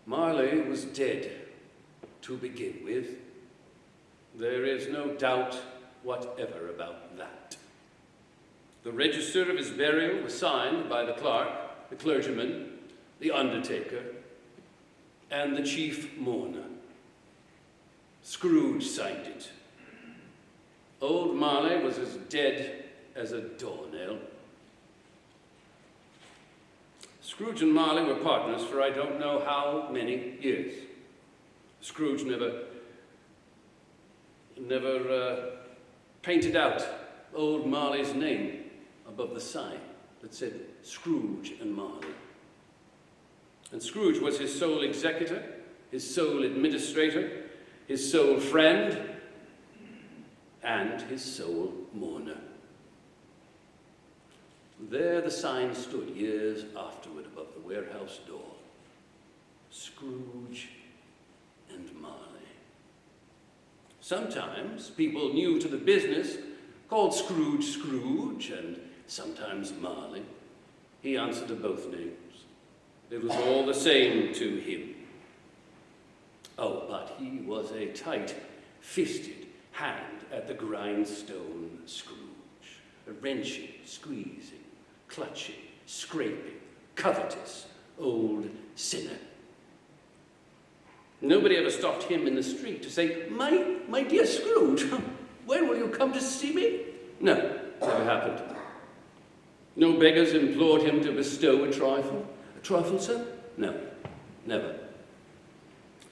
Marley was dead to begin with. There is no doubt whatever about that. The register of his burial was signed by the clerk, the clergyman, the undertaker, and the chief mourner. Scrooge signed it. Old Marley was as dead as a doornail. Scrooge and Marley were partners for I don't know how many years. Scrooge never painted out old Marley's name above the sign that said Scrooge and Marley. And Scrooge was his sole executor, his sole administrator, his sole friend, and his sole mourner. There the sign stood years afterward above the warehouse door. Scrooge and Marley. Sometimes people new to the business called Scrooge Scrooge, and sometimes Marley. He answered to both names. It was all the same to him. Oh, but he was a tight-fisted hand at the grindstone Scrooge. A wrenching, squeezing, clutching, scraping, covetous old sinner. Nobody ever stopped him in the street to say, my dear Scrooge, when will you come to see me? No, never happened. No beggars implored him to bestow a trifle. A trifle, sir? No, never.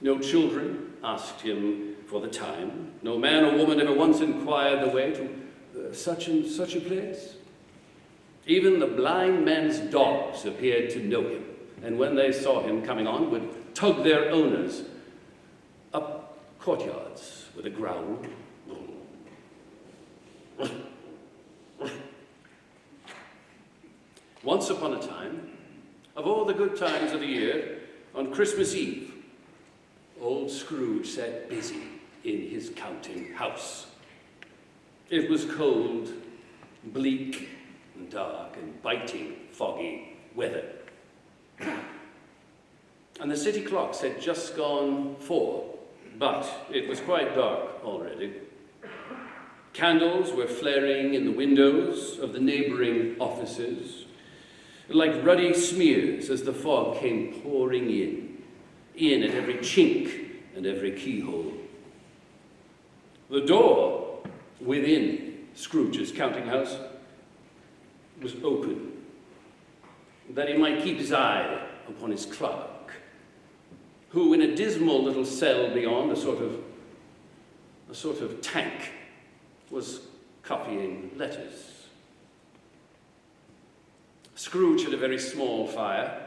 No children asked him for the time. No man or woman ever once inquired the way to such and such a place. Even the blind men's dogs appeared to know him, and when they saw him coming on, would tug their owners up courtyards with a growl. Once upon a time, of all the good times of the year, on Christmas Eve, old Scrooge sat busy in his counting house. It was cold, bleak, and dark, and biting, foggy weather. And the city clocks had just gone 4, but it was quite dark already. Candles were flaring in the windows of the neighboring offices, like ruddy smears as the fog came pouring in at every chink and every keyhole. The door within Scrooge's counting house was open, that he might keep his eye upon his clerk, who in a dismal little cell beyond, a sort of tank, was copying letters. Scrooge had a very small fire,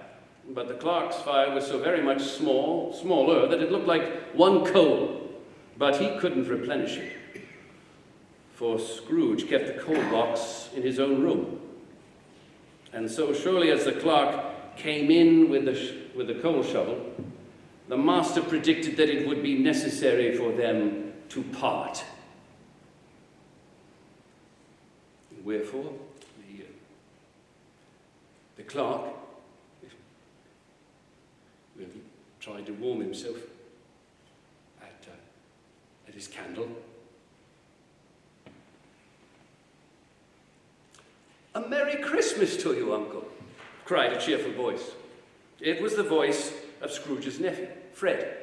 but the clerk's fire was so very much smaller, that it looked like one coal, but he couldn't replenish it, for Scrooge kept the coal box in his own room. And so surely as the clerk came in with the coal shovel, the master predicted that it would be necessary for them to part. Wherefore, the clerk tried to warm himself at his candle. "A Merry Christmas to you, Uncle," cried a cheerful voice. It was the voice of Scrooge's nephew, Fred,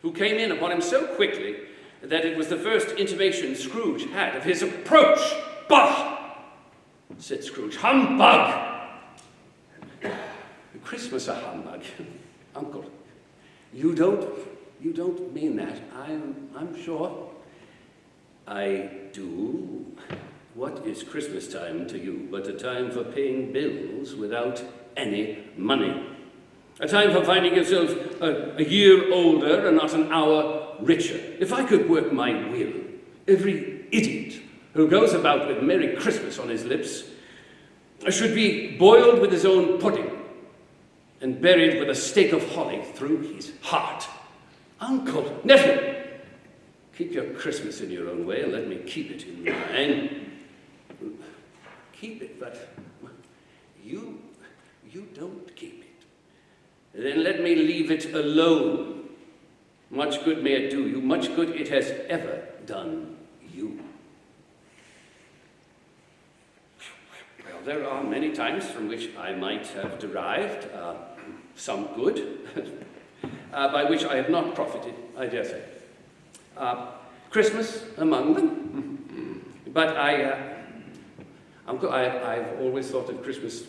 who came in upon him so quickly that it was the first intimation Scrooge had of his approach. "Bah!" said Scrooge. "Humbug! Christmas a humbug? Uncle, you don't mean that. I'm sure." "I do. What is Christmas time to you but a time for paying bills without any money? A time for finding yourself a year older and not an hour richer. If I could work my will, every idiot who goes about with Merry Christmas on his lips should be boiled with his own pudding and buried with a stake of holly through his heart. Uncle, nephew, keep your Christmas in your own way and let me keep it in mine. Keep it, but you don't keep it. Then let me leave it alone. Much good may it do you, much good it has ever done you. Well, there are many times from which I might have derived some good, by which I have not profited, I dare say. Christmas among them. But I've always thought that Christmas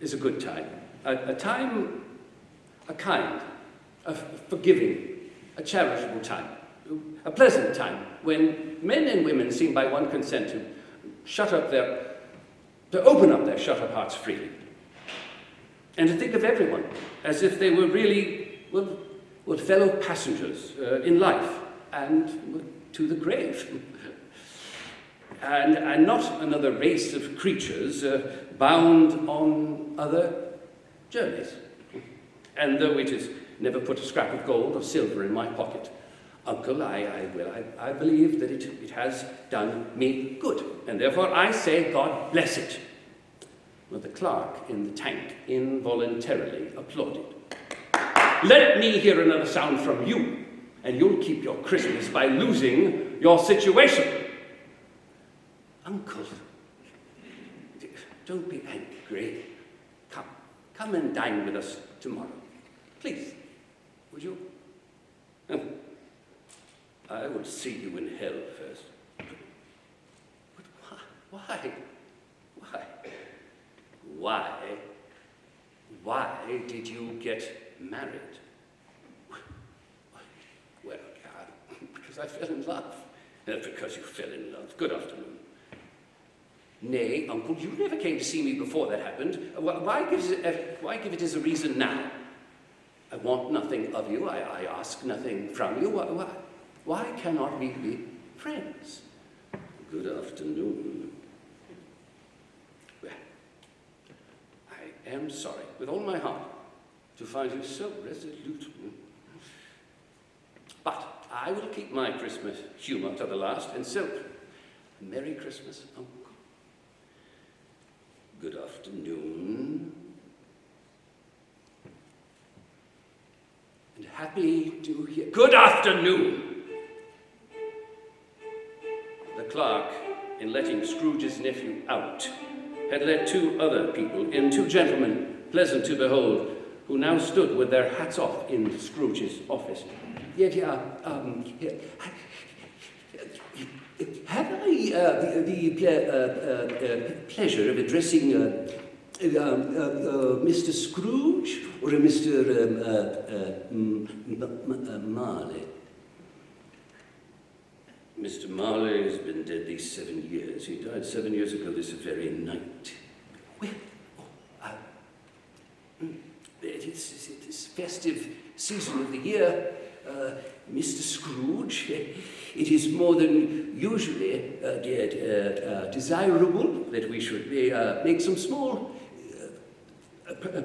is a good time. A time, a kind, a forgiving, a charitable time, a pleasant time, when men and women seem by one consent to open up their shut-up hearts freely, and to think of everyone as if they were really, well, fellow passengers in life and to the grave, and not another race of creatures bound on other journeys. And though it has never put a scrap of gold or silver in my pocket, Uncle, I believe that it has done me good, and therefore I say God bless it. Well, the clerk in the tank involuntarily applauded. Let me hear another sound from you, and you'll keep your Christmas by losing your situation. Uncle, don't be angry. Come and dine with us tomorrow. Please, would you? I will see you in hell first. But why? Why did you get married? Well, because I fell in love. Because you fell in love. Good afternoon. Nay, Uncle, you never came to see me before that happened. Why give it as a reason now? I want nothing of you. I ask nothing from you. Why cannot we be friends? Good afternoon. Well, I am sorry, with all my heart, to find you so resolute. But I will keep my Christmas humour to the last, and so, Merry Christmas, Uncle. Good afternoon. And happy to hear. Good afternoon! The clerk, in letting Scrooge's nephew out, had let two other people in, two gentlemen, pleasant to behold, who now stood with their hats off in Scrooge's office. Have I the pleasure of addressing Mr. Scrooge or Mr. Marley? Mr. Marley has been dead these 7 years. He died 7 years ago this very night. Well, it's this festive season of the year, Mr. Scrooge, it is more than usually desirable that we should make some small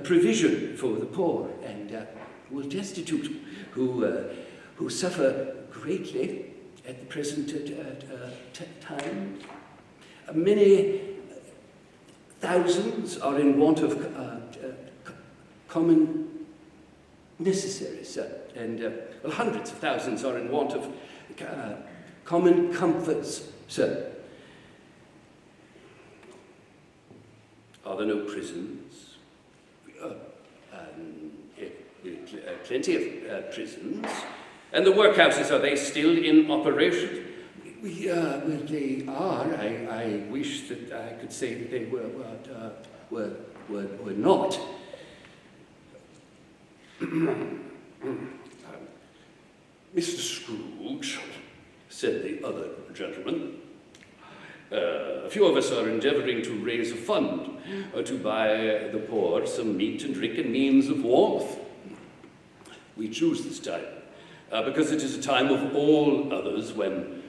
provision for the poor and who are destitute, who suffer greatly at the present time. Many thousands are in want of common necessaries, and hundreds of thousands are in want of common comforts, sir. Are there no prisons? Plenty of prisons. And the workhouses, are they still in operation? Well, they are. I wish that I could say that they were not. Mr. Scrooge, said the other gentleman, a few of us are endeavouring to raise a fund to buy the poor some meat and drink and means of warmth. We choose this time because it is a time of all others when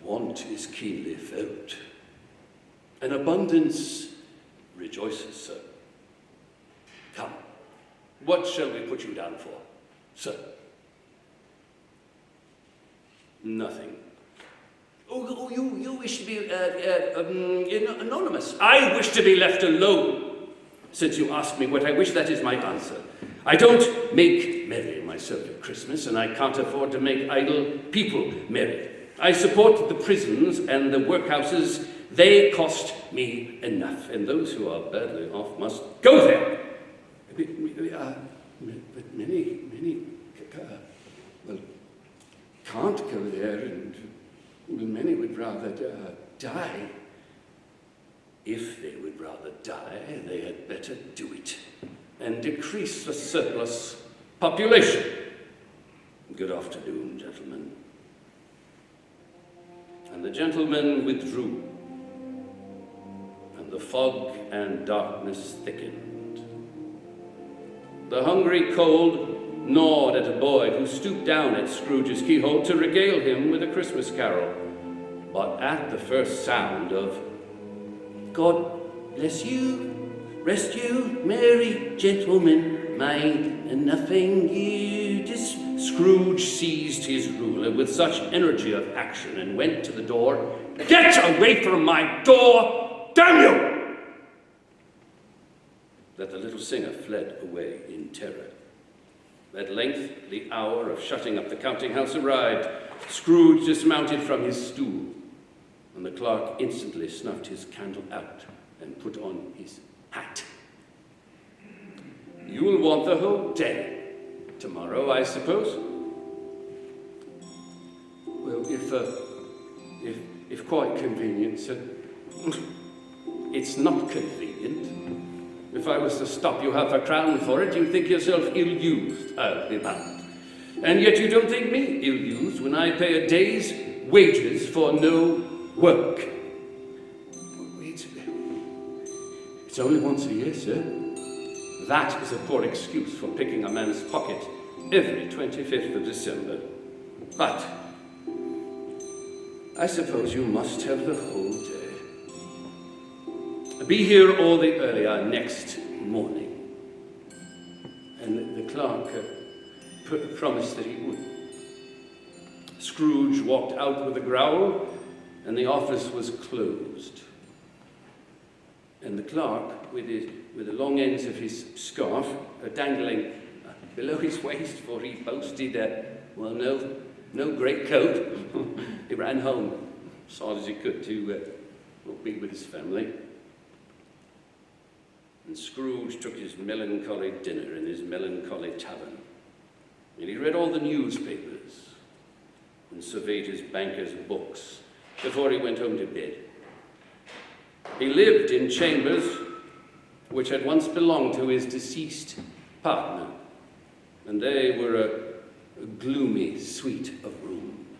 want is keenly felt. And abundance rejoices, sir. Come, what shall we put you down for, sir? Nothing. Oh, you wish to be anonymous. I wish to be left alone. Since you ask me what I wish, that is my answer. I don't make merry myself at Christmas, and I can't afford to make idle people merry. I support the prisons and the workhouses. They cost me enough, and those who are badly off must go there. But many, well, can't go there, and many would rather die. If they would rather die, they had better do it and decrease the surplus population. Good afternoon, gentlemen. And the gentlemen withdrew, and the fog and darkness thickened. The hungry cold gnawed at a boy who stooped down at Scrooge's keyhole to regale him with a Christmas carol. But at the first sound of "God bless you, rest you, merry gentlemen, mind and nothing you dis," Scrooge seized his ruler with such energy of action and went to the door. "Get away from my door, damn you!" that the little singer fled away in terror. At length, the hour of shutting up the counting-house arrived. Scrooge dismounted from his stool, and the clerk instantly snuffed his candle out and put on his hat. "You'll want the whole day tomorrow, I suppose?" "Well, if quite convenient, sir." "It's not convenient. If I was to stop you half a crown for it, you'd think yourself ill-used, I'll be bound. And yet you don't think me ill-used when I pay a day's wages for no work." It's only once a year, sir." "That is a poor excuse for picking a man's pocket every 25th of December. But I suppose you must have the whole day. Be here all the earlier next morning." And the clerk promised that he would. Scrooge walked out with a growl, and the office was closed. And the clerk, with the long ends of his scarf dangling below his waist, for he boasted no great coat, he ran home as hard as he could to be with his family. And Scrooge took his melancholy dinner in his melancholy tavern, and he read all the newspapers and surveyed his banker's books before he went home to bed. He lived in chambers which had once belonged to his deceased partner, and they were a gloomy suite of rooms.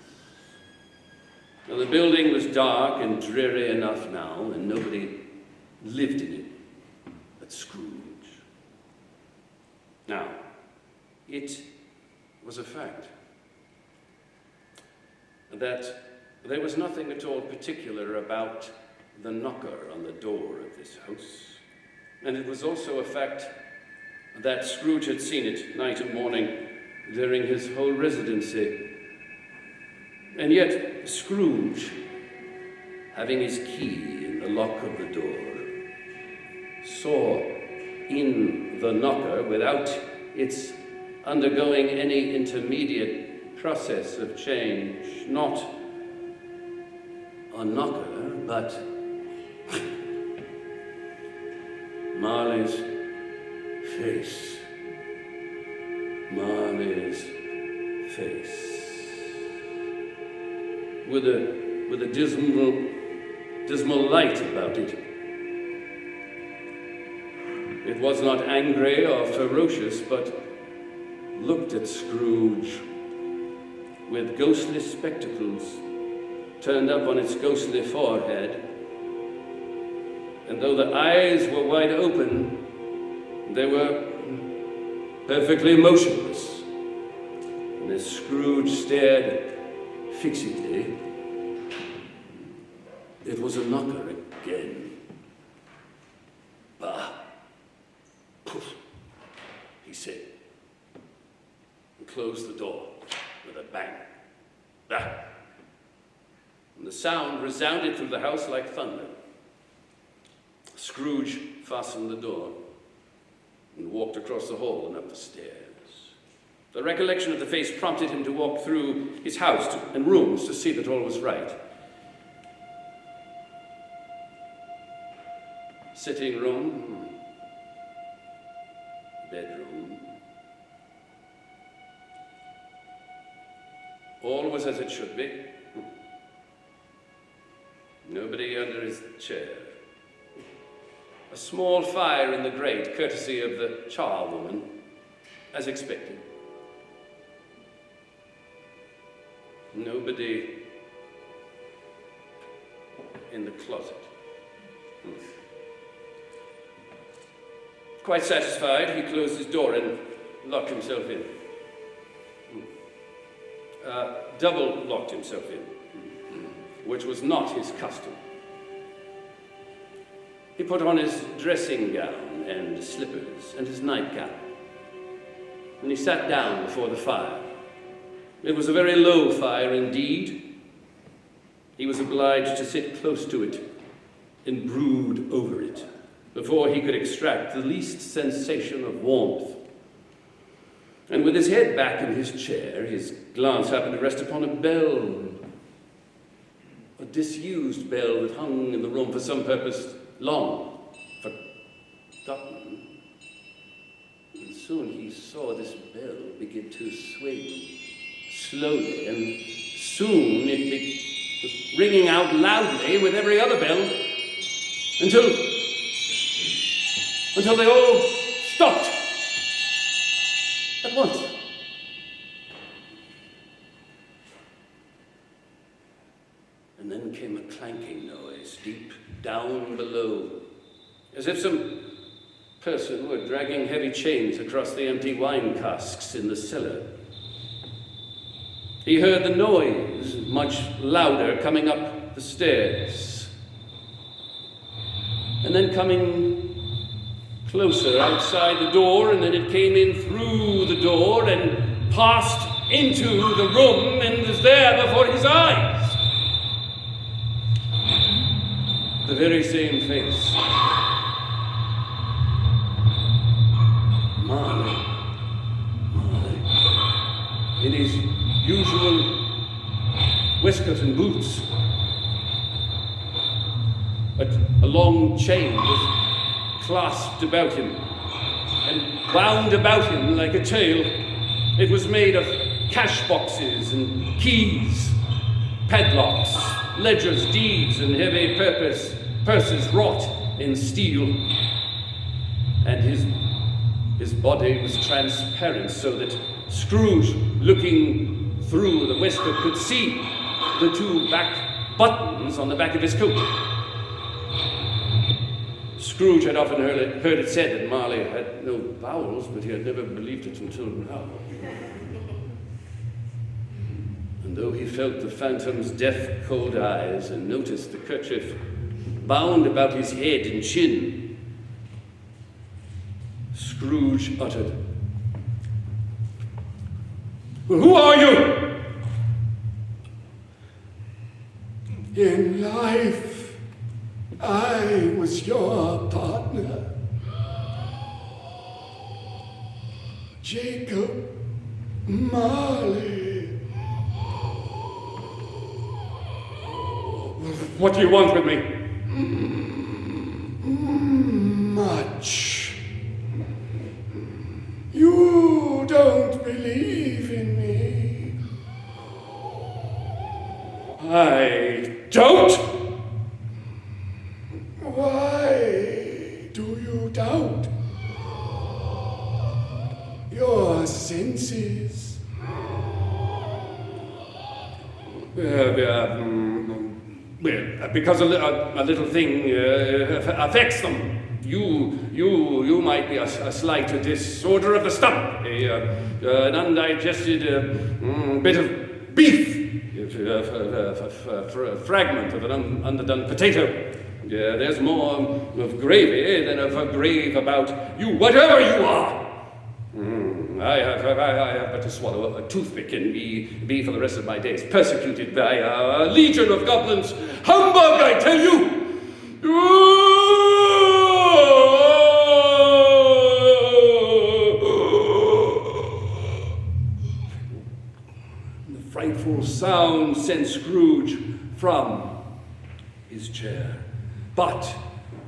Now, the building was dark and dreary enough now, and nobody lived in it but Scrooge. Now, it was a fact that there was nothing at all particular about the knocker on the door of this house. And it was also a fact that Scrooge had seen it night and morning during his whole residency. And yet Scrooge, having his key in the lock of the door, saw in the knocker, without its undergoing any intermediate process of change, not a knocker, but Marley's face. Marley's face. With a dismal light about it. It was not angry or ferocious, but looked at Scrooge with ghostly spectacles turned up on its ghostly forehead. And though the eyes were wide open, they were perfectly motionless. And as Scrooge stared fixedly, it was a knocker again. "Bah! Poof!" he said, and closed the door with a bang. "Bah!" And the sound resounded through the house like thunder. Scrooge fastened the door and walked across the hall and up the stairs. The recollection of the face prompted him to walk through his house and rooms to see that all was right. Sitting room, bedroom. All was as it should be. Nobody under his chair. A small fire in the grate, courtesy of the charwoman, as expected. Nobody in the closet. Quite satisfied, he closed his door and locked himself in. Double locked himself in, which was not his custom. He put on his dressing gown and slippers and his nightgown, and he sat down before the fire. It was a very low fire indeed. He was obliged to sit close to it and brood over it before he could extract the least sensation of warmth. And with his head back in his chair, his glance happened to rest upon a bell, a disused bell that hung in the room for some purpose long forgotten. And soon he saw this bell begin to swing slowly, and soon it was ringing out loudly with every other bell until they all stopped at once. And then came a clanking noise deep down below, as if some person were dragging heavy chains across the empty wine casks in the cellar. He heard the noise much louder coming up the stairs, and then coming closer outside the door, and then it came in through the door and passed into the room and was there before his eyes. The very same face. Marley, in his usual waistcoat and boots. A long chain was clasped about him and wound about him like a tail. It was made of cash boxes and keys, padlocks, ledgers, deeds, and heavy purses wrought in steel. And his body was transparent, so that Scrooge, looking through the waistcoat, could see the two back buttons on the back of his coat. Scrooge had often heard it said that Marley had no bowels, but he had never believed it until now. And though he felt the phantom's death cold eyes and noticed the kerchief bound about his head and chin, Scrooge uttered, "Well, who are you?" In life, I was your partner, Jacob Marley. What do you want with me? Much. You don't believe in me. I don't? Why do you doubt? Your senses. Because a little thing affects them. You might be a slight disorder of the stomach, an undigested bit of beef, a fragment of an underdone potato. There's more of gravy than of a grave about you, whatever you are. I have but to swallow a toothpick and be for the rest of my days persecuted by a legion of goblins. Humbug, I tell you! frightful sound sent Scrooge from his chair. But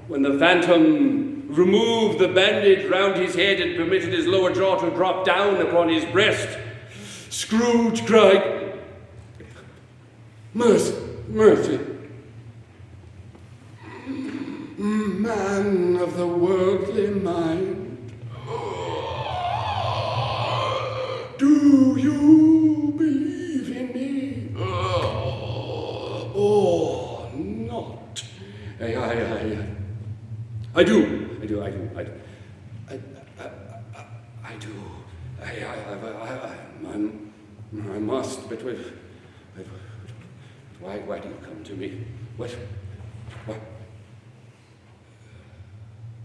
when the phantom removed the bandage round his head and permitted his lower jaw to drop down upon his breast, Scrooge cried, "Mercy, mercy." Man of the worldly mind, do you believe in me? Or not? I do. I must, but why do you come to me? What?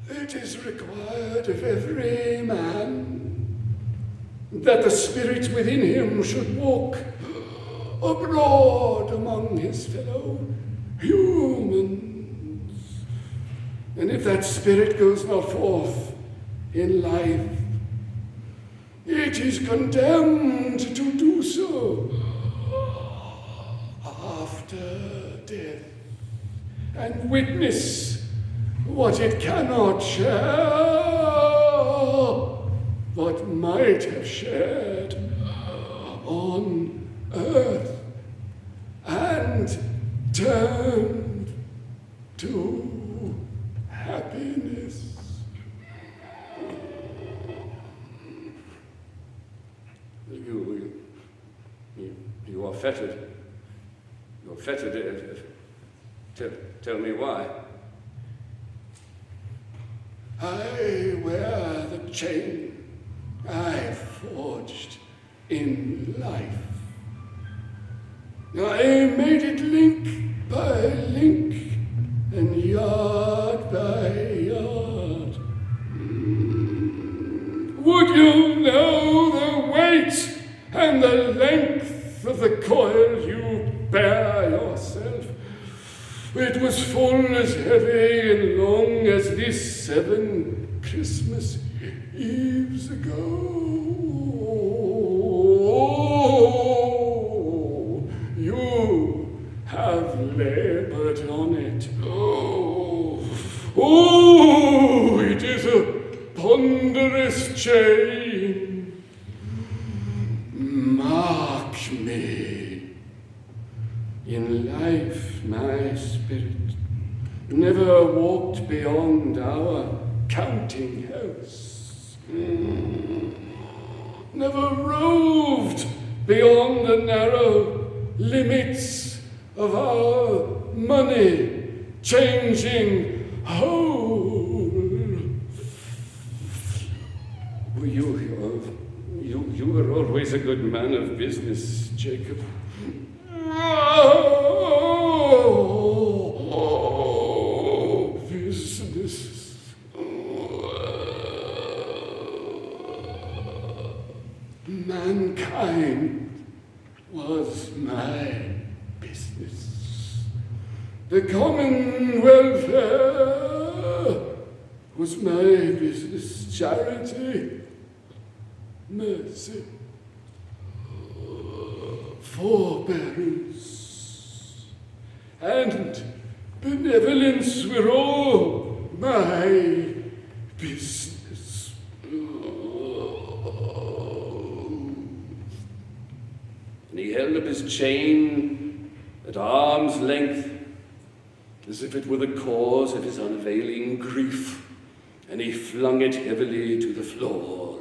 It is required of every man that the spirit within him should walk abroad among his fellow humans. And if that spirit goes not forth in life, it is condemned to do so after death, and witness what it cannot share, but might have shared on earth, and turned to happiness. You are fettered. You're fettered. Tell me why. I wear the chain I forged in life. I made it link by link and yard by yard. Would you know the weight and the length of the coil you bear yourself? It was full as heavy and long as this 7 Christmas Eves ago. You have labored on it. It is a ponderous chain. Mark me. In life, my spirit never walked beyond our counting house, never roved beyond the narrow limits of our money-changing hole. You were always a good man of business, Jacob. Business. Mankind was my business. The common welfare was my business. Charity, mercy, forbearance, and benevolence were all my business. And he held up his chain at arm's length, as if it were the cause of his unavailing grief, and he flung it heavily to the floor.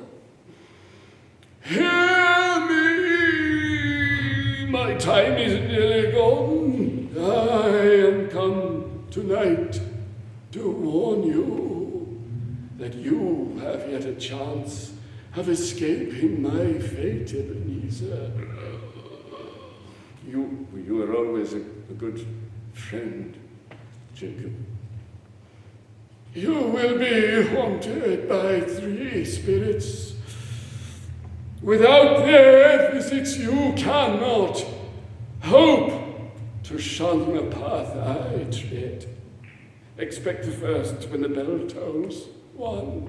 Hear me! My time is nearly gone. I am come tonight to warn you that you have yet a chance of escaping my fate, Ebenezer. You were always a good friend, Jacob. You will be haunted by 3 spirits. Without their visits, you cannot hope to shun the path I tread. Expect the first when the bell tolls one.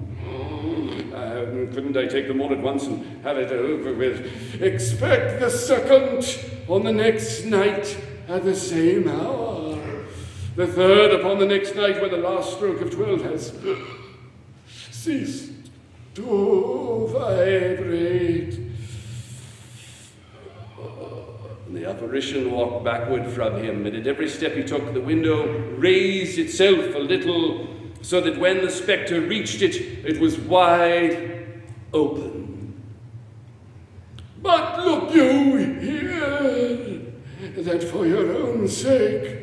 Couldn't I take them all at once and have it over with? Expect the second on the next night at the same hour. The third upon the next night when the last stroke of 12 has ceased to vibrate. And the apparition walked backward from him, and at every step he took, the window raised itself a little, so that when the spectre reached it, it was wide open. But look you here, that for your own sake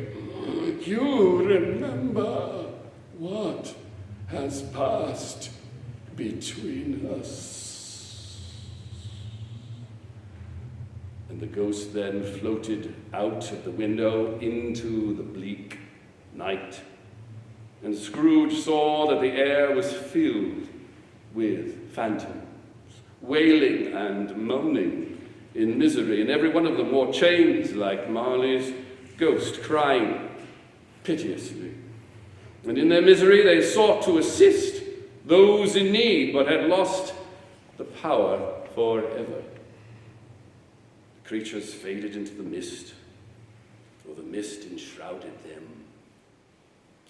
you remember what has passed between us. And the ghost then floated out of the window into the bleak night. And Scrooge saw that the air was filled with phantoms, wailing and moaning in misery, and every one of them wore chains like Marley's ghost, crying piteously. And in their misery they sought to assist those in need, but had lost the power forever. The creatures faded into the mist, or the mist enshrouded them,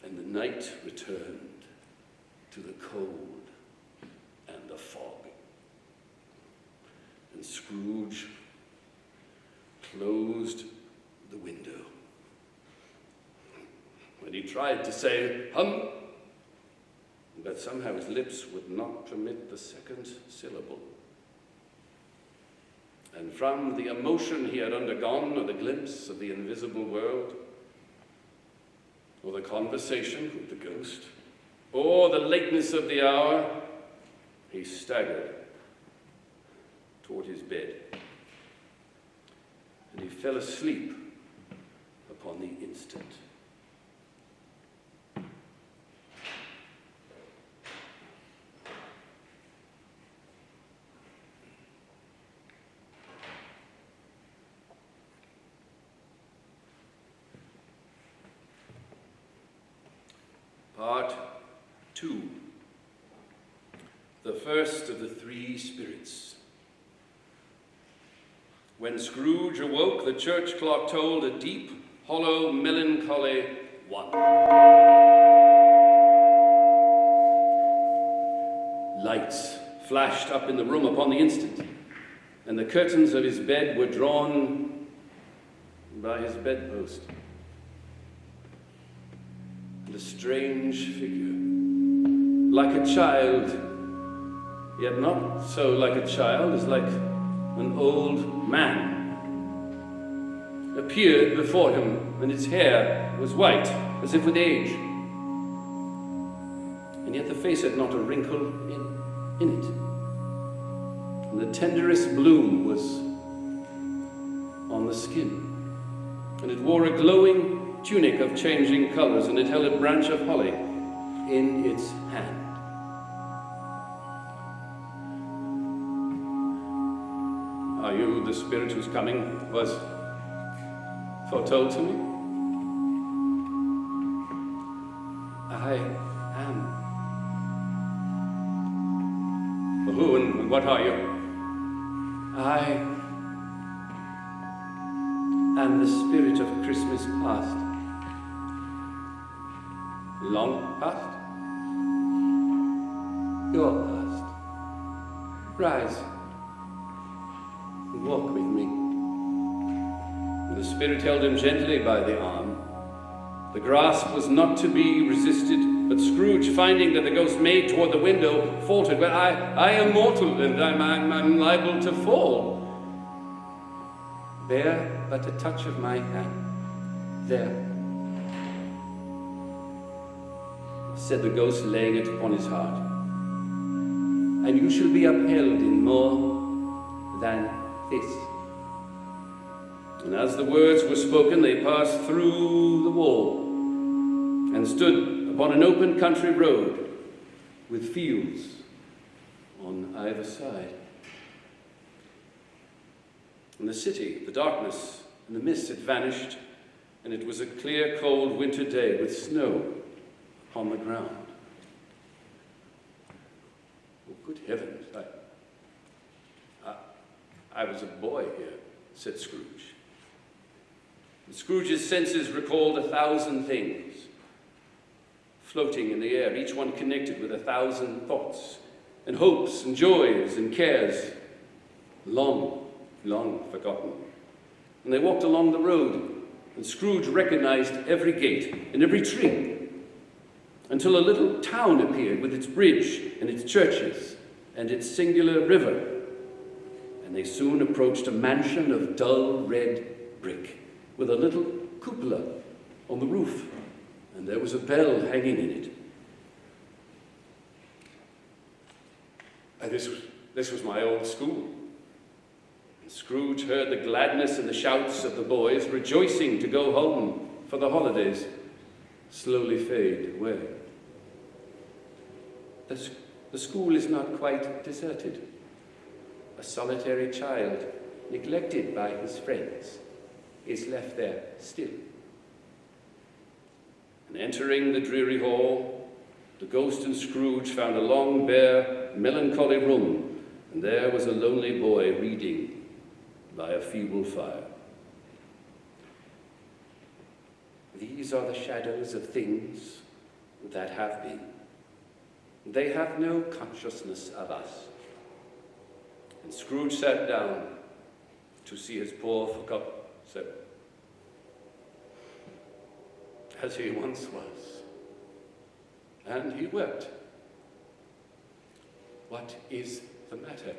and the night returned to the cold and the fog. And Scrooge closed the window. And he tried to say, hum, but somehow his lips would not permit the second syllable. And from the emotion he had undergone, or the glimpse of the invisible world, or the conversation with the ghost, or the lateness of the hour, he staggered toward his bed. And he fell asleep upon the instant. Part 2. The first of the three spirits. When Scrooge awoke, the church clock tolled a deep, hollow, melancholy 1. Lights flashed up in the room upon the instant, and the curtains of his bed were drawn by his bedpost. And a strange figure, like a child, yet not so like a child as like an old man, appeared before him, and its hair was white, as if with age. And yet the face had not a wrinkle in it. And the tenderest bloom was on the skin. And it wore a glowing tunic of changing colors, and it held a branch of holly in its hand. Are you the spirit whose coming was foretold to me? I am. Well, who and what are you? I am the spirit of Christmas past. Long past? Your past. Rise and walk with me. And the spirit held him gently by the arm. The grasp was not to be resisted, but Scrooge, finding that the ghost made toward the window, faltered. Well, I am mortal, and I'm liable to fall. Bear but a touch of my hand. There, said the ghost, laying it upon his heart. And you shall be upheld in more than this. And as the words were spoken, they passed through the wall and stood upon an open country road with fields on either side. And the city, the darkness and the mist had vanished, and it was a clear, cold winter day with snow upon the ground. I was a boy here, said Scrooge. And Scrooge's senses recalled 1,000 things, floating in the air, each one connected with 1,000 thoughts, and hopes, and joys, and cares, long, long forgotten. And they walked along the road, and Scrooge recognized every gate and every tree, until a little town appeared with its bridge and its churches and its singular river. And they soon approached a mansion of dull red brick, with a little cupola on the roof, and there was a bell hanging in it. And this was my old school. And Scrooge heard the gladness and the shouts of the boys rejoicing to go home for the slowly fade away. The school is not quite deserted. A solitary child, neglected by his friends, is left there still. And entering the dreary hall, the ghost and Scrooge found a long, bare, melancholy room, and there was a lonely boy reading by a feeble fire. These are the shadows of things that have been. They have no consciousness of us. And Scrooge sat down to see his poor forgotten self, as he once was. And he wept. What is the matter?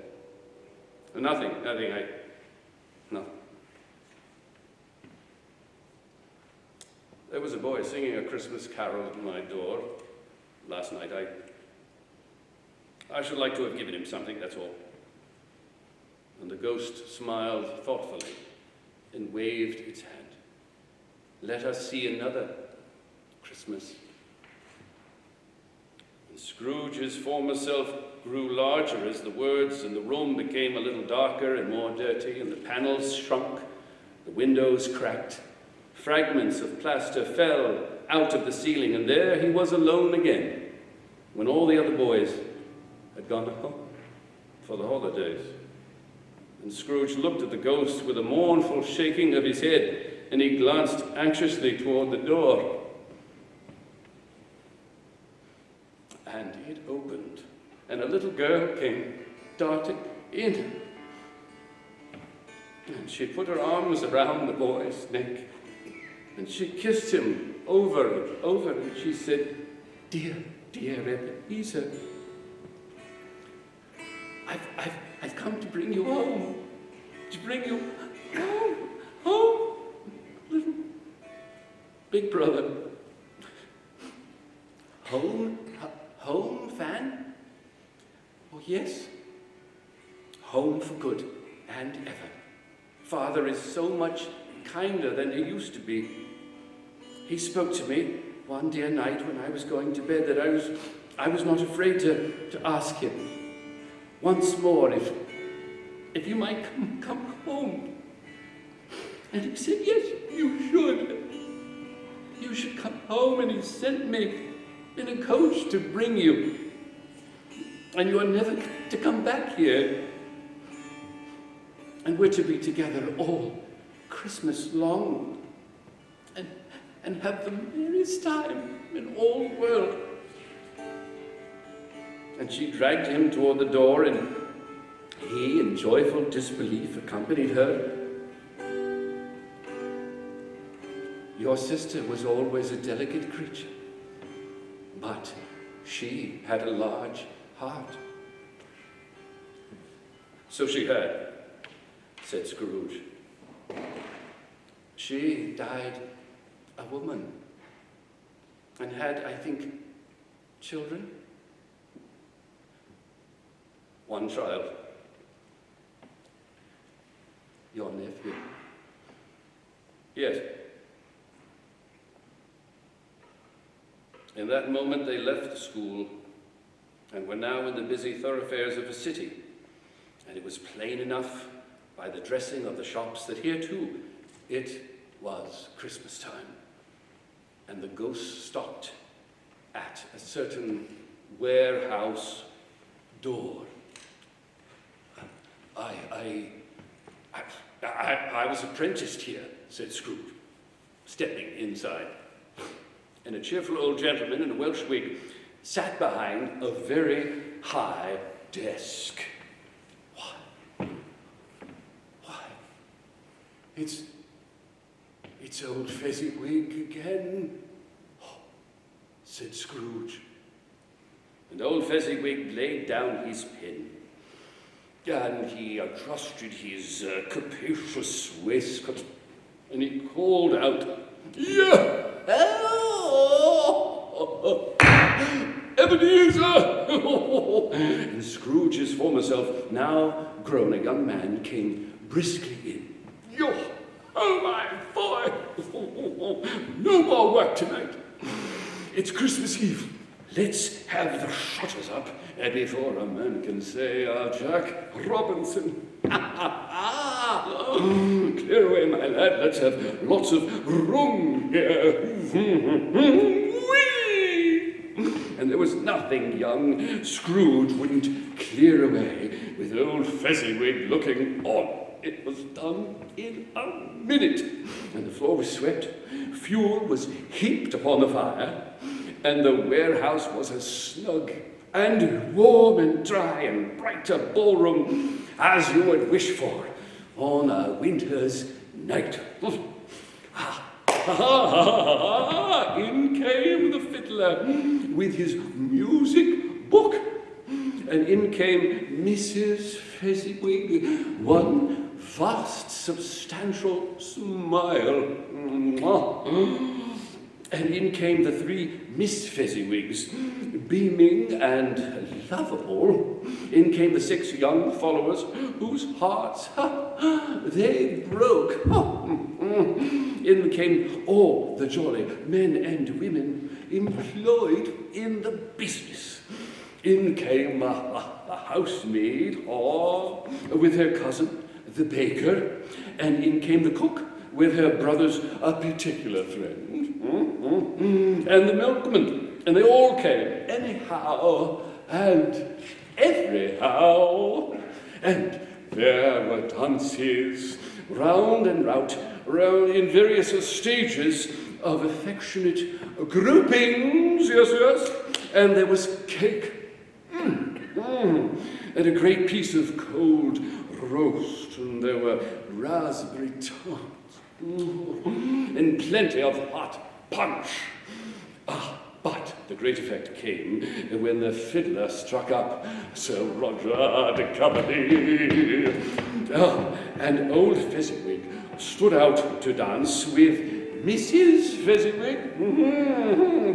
Nothing. There was a boy singing a Christmas carol at my door last night. I should like to have given him something, that's all. And the ghost smiled thoughtfully and waved its hand. Let us see another Christmas. And Scrooge's former self grew larger as the words and the room became a little darker and more dirty, and the panels shrunk, the windows cracked, fragments of plaster fell out of the ceiling, and there he was alone again, when all the other boys had gone home for the holidays. And Scrooge looked at the ghost with a mournful shaking of his head, and he glanced anxiously toward the door. And it opened, and a little girl came darting in. And she put her arms around the boy's neck, and she kissed him over and over, and she said, "Dear, dear Ebenezer, I've come to bring you home, home, little big brother." Home, Fan? Oh, yes. Home for good and ever. Father is so much kinder than he used to be. He spoke to me one dear night when I was going to bed that I was not afraid to ask him once more if you might come home. And he said, yes, you should. You should come home, and he sent me in a coach to bring you. And you are never to come back here. And we're to be together all Christmas long and have the merriest time in all the world. And she dragged him toward the door, and he, in joyful disbelief, accompanied her. Your sister was always a delicate creature, but she had a large heart. So she had, said Scrooge. She died a woman and had, I think, children. One child. Your nephew. Yes. In that moment they left the school and were now in the busy thoroughfares of a city, and it was plain enough by the dressing of the shops that here too it was Christmas time, and the ghost stopped at a certain warehouse door. I was apprenticed here, said Scrooge, stepping inside. And a cheerful old gentleman in a Welsh wig sat behind a very high desk. Why? It's old Fezziwig again, said Scrooge. And old Fezziwig laid down his pen, and he adjusted his capacious waistcoat, and he called out, "Yeah! Oh! Ebenezer!" And Scrooge's former self, now grown a young man, came briskly in. "Yo! Oh, my boy! No more work tonight. It's Christmas Eve. Let's have the shutters up before a man can say, Jack Robinson. Clear away, my lad. Let's have lots of room here." Whee! And there was nothing young Scrooge wouldn't clear away with old Fezziwig looking on. It was done in a minute, and the floor was swept, fuel was heaped upon the fire, and the warehouse was as snug and warm and dry and bright a ballroom as you would wish for on a winter's night. In came the fiddler with his music book, and in came Mrs. Fezziwig, one vast, substantial smile. And in came the three Miss Fezziwigs, beaming and lovable. In came the 6 young followers, whose hearts they broke. In came all the jolly men and women employed in the business. In came a housemaid, with her cousin, the baker, and in came the cook, with her brother's a particular friend, and the milkman, and they all came, anyhow, and everyhow, and there were dances, round and round in various stages of affectionate groupings, yes, and there was cake, and a great piece of cold roast, and there were raspberry tarts, and plenty of hot punch. But the great effect came when the fiddler struck up Sir Roger de Coverley. And old Fezziwig stood out to dance with Mrs. Fezziwig,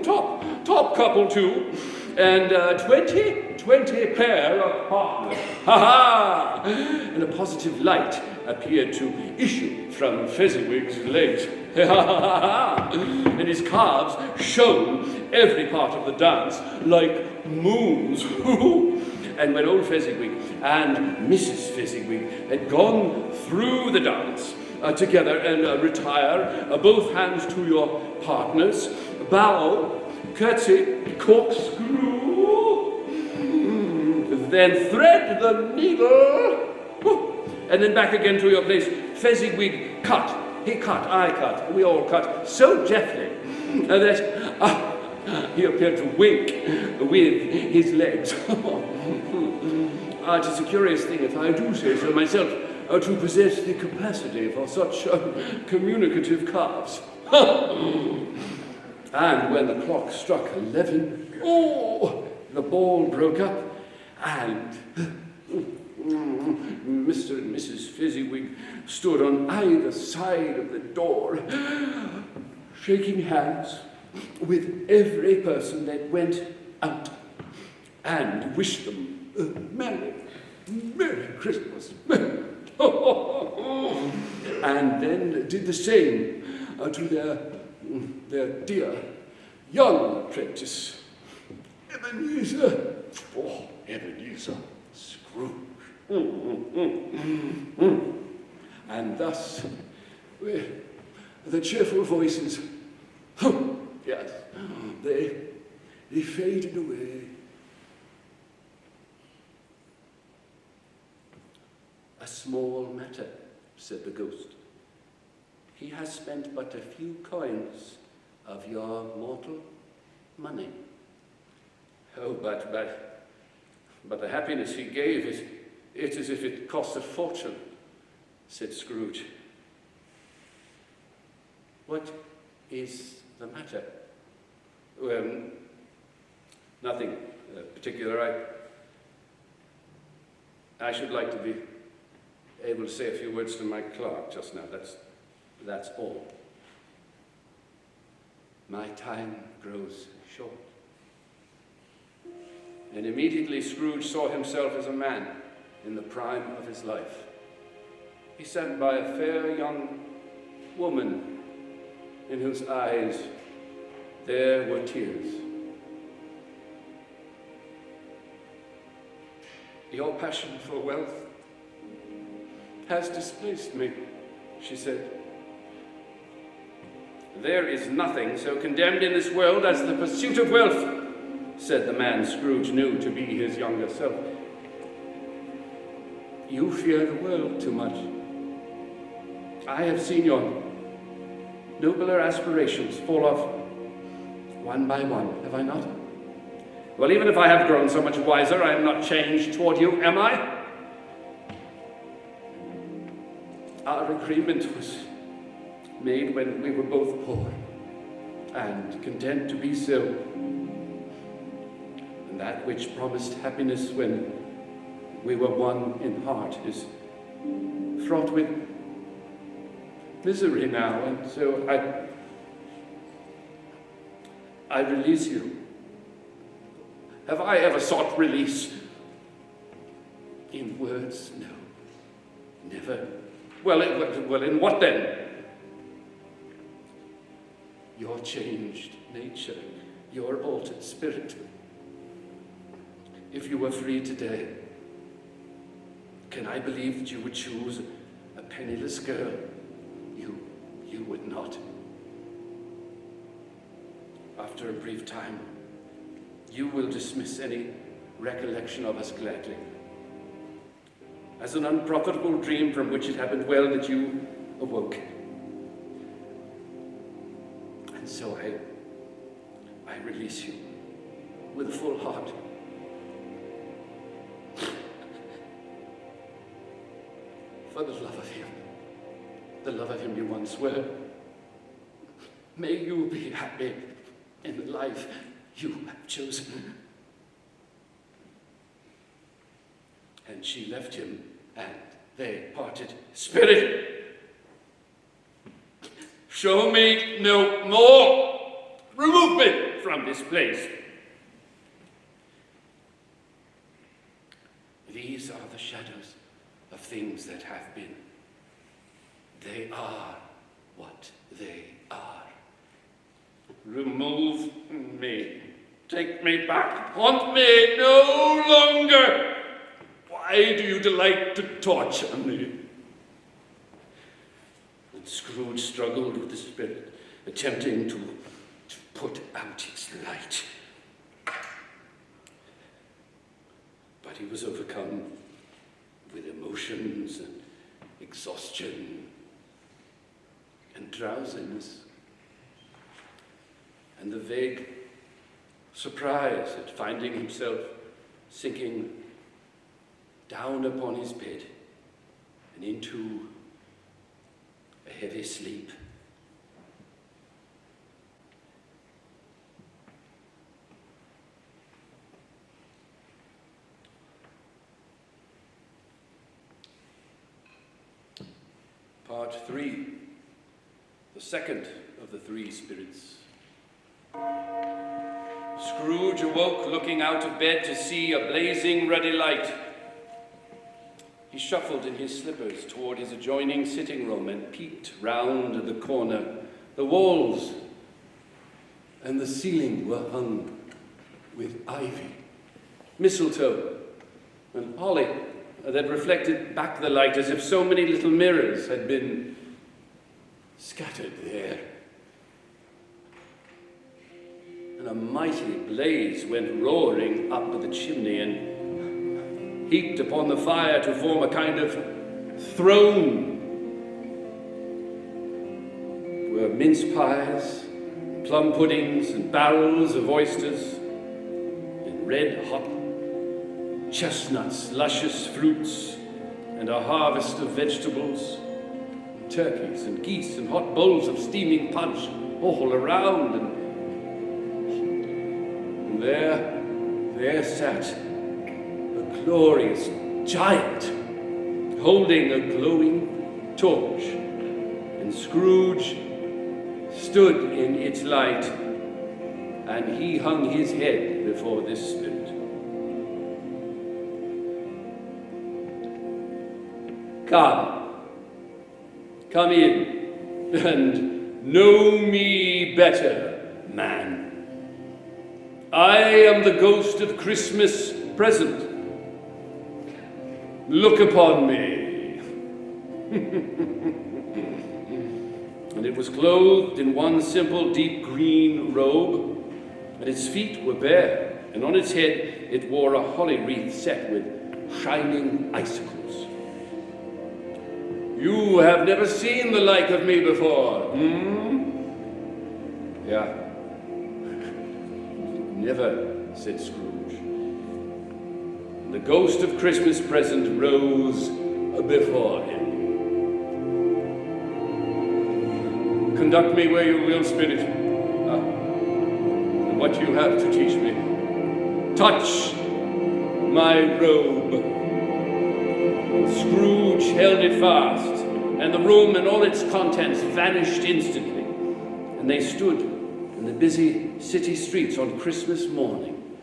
top couple too, and 20 pair of partners. Ha-ha! And a positive light appeared to issue from Fezziwig's legs. And his calves shone every part of the dance like moons. And when old Fezziwig and Mrs. Fezziwig had gone through the dance together and retire, both hands to your partners, bow, curtsy, corkscrew, then thread the needle, and then back again to your place. Fezziwig cut, he cut, I cut, we all cut so deftly that he appeared to wink with his legs. It is a curious thing, if I do say so myself, to possess the capacity for such communicative calves. And when the clock struck 11, the ball broke up, and Mr. and Mrs. Fezziwig stood on either side of the door, shaking hands with every person that went out, and wished them a Merry Christmas. And then did the same to their dear young apprentice, Ebenezer. Ebenezer Scrooge. And thus, the cheerful voices, yes, they faded away. A small matter, said the ghost. "He has spent but a few coins of your mortal money." "Oh, but the happiness he gave, it's as if it cost a fortune," said Scrooge. "What is the matter?" Nothing particular. I should like to be able to say a few words to my clerk just now. That's all. My time grows short. And immediately Scrooge saw himself as a man in the prime of his life. He sat by a fair young woman in whose eyes there were tears. "Your passion for wealth has displaced me," she said. "There is nothing so condemned in this world as the pursuit of wealth," said the man Scrooge knew to be his younger self. "You fear the world too much. I have seen your nobler aspirations fall off one by one, have I not?" "Well, even if I have grown so much wiser, I am not changed toward you, am I?" "Our agreement was made when we were both poor and content to be so. And that which promised happiness when we were one in heart is fraught with misery now, and so I release you." Have I ever sought release? In words, no. Never. Well, in what then? Your changed nature, your altered spirit. If you were free today, can I believe that you would choose a penniless girl? You would not. After a brief time, you will dismiss any recollection of us gladly, as an unprofitable dream from which it happened well that you awoke. And so I release you with a full heart. For the love of him you once were, may you be happy in the life you have chosen. And she left him, and they parted. Spirit, show me no more. Remove me from this place. These are the shadows of things that have been. They are what they are. Remove me. Take me back. Haunt me no longer. Why do you delight to torture me? And Scrooge struggled with the spirit, attempting to put out its light. But he was overcome with emotions and exhaustion and drowsiness, and the vague surprise at finding himself sinking down upon his bed and into a heavy sleep. Part 3, the second of the three spirits. Scrooge awoke looking out of bed to see a blazing ruddy light. He shuffled in his slippers toward his adjoining sitting room and peeked round the corner. The walls and the ceiling were hung with ivy, mistletoe, and holly that reflected back the light as if so many little mirrors had been scattered there. And a mighty blaze went roaring up the chimney and heaped upon the fire to form a kind of throne mince pies, plum puddings, and barrels of oysters, and red hot chestnuts, luscious fruits, and a harvest of vegetables, and turkeys and geese, and hot bowls of steaming punch all around. And there sat a glorious giant, holding a glowing torch, and Scrooge stood in its light, and he hung his head before this spirit. Come in, and know me better, man. I am the ghost of Christmas present. Look upon me. And it was clothed in one simple deep green robe, and its feet were bare, and on its head it wore a holly wreath set with shining icicles. You have never seen the like of me before, Yeah. Never, said Scrooge. And the ghost of Christmas present rose before him. Conduct me where you will, Spirit, and what you have to teach me. Touch my robe. Scrooge held it fast, and the room and all its contents vanished instantly, and they stood in the busy city streets on Christmas morning,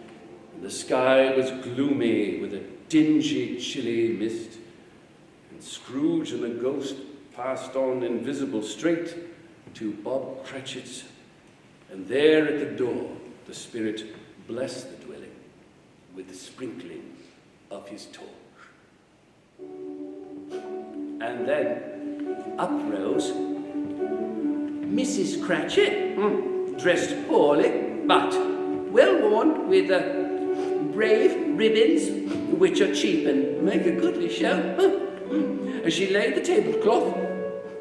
and the sky was gloomy with a dingy, chilly mist, and Scrooge and the ghost passed on invisible straight to Bob Cratchit's, and there at the door the spirit blessed the dwelling with the sprinkling of his torch. And then up rose Mrs. Cratchit, dressed poorly, but well worn with brave ribbons, which are cheap and make a goodly show. As she laid the tablecloth,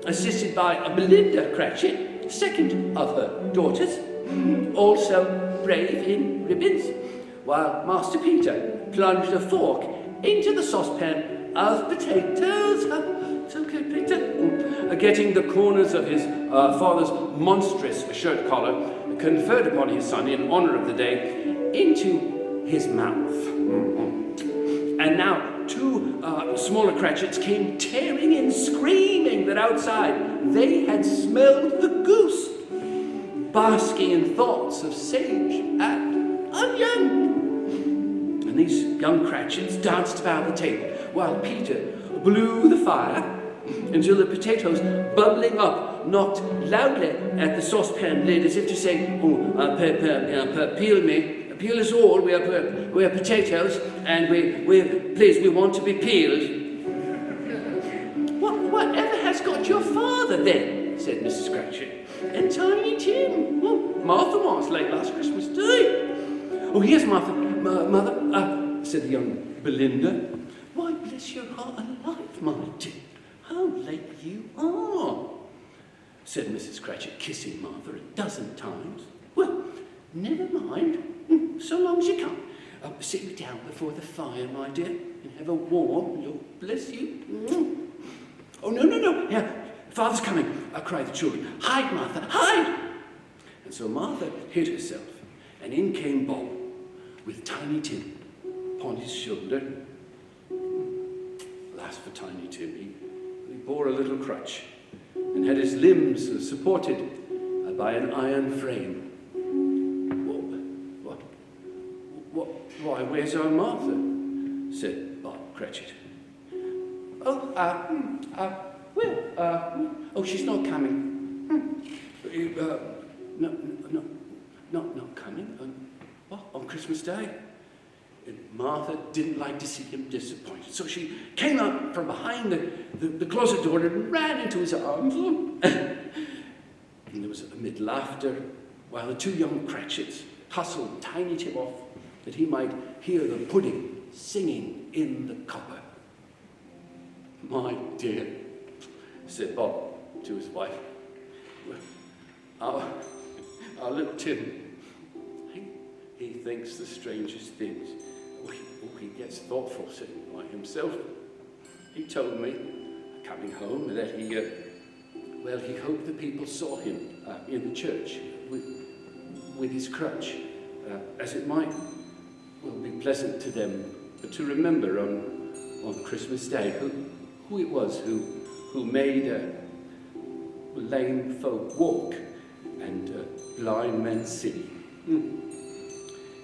assisted by a Belinda Cratchit, second of her daughters, also brave in ribbons, while Master Peter plunged a fork into the saucepan of potatoes. It's okay, Peter. Getting the corners of his father's monstrous shirt collar conferred upon his son in honor of the day into his mouth. And now two smaller Cratchits came tearing in, screaming that outside they had smelled the goose, basking in thoughts of sage and onion. And these young Cratchits danced about the table, while Peter blew the fire until the potatoes, bubbling up, knocked loudly at the saucepan lid as if to say, peel me. Peel us all, we are potatoes, and we want to be peeled. Whatever has got your father then? Said Mrs. Cratchit. And Tiny Tim. Martha was late last Christmas Day. Oh, here's Martha, mother, said the young Belinda. Why, bless your heart alive, my dear, how late you are, said Mrs. Cratchit, kissing Martha a dozen times. Well, never mind. So long as you come. Sit me down before the fire, my dear, and have a warm, Lord bless you. Oh, no. Yeah, Father's coming, cried the children. Hide, Martha, hide! And so Martha hid herself, and in came Bob, with Tiny Tim upon his shoulder. Alas for Tiny Tim, he bore a little crutch, and had his limbs supported by an iron frame. Why, where's our Martha? Said Bob Cratchit. She's not coming. Not coming? On Christmas Day? And Martha didn't like to see him disappointed, so she came out from behind the closet door and ran into his arms. And there was amid laughter, while the two young Cratchits hustled Tiny Tim off, that he might hear the pudding singing in the copper. My dear, said Bob to his wife, Our little Tim, he thinks the strangest things. He gets thoughtful sitting by himself. He told me, coming home, that he hoped the people saw him in the church with his crutch, as it might be pleasant to them to remember on Christmas Day who it was who made lame folk walk and blind men see.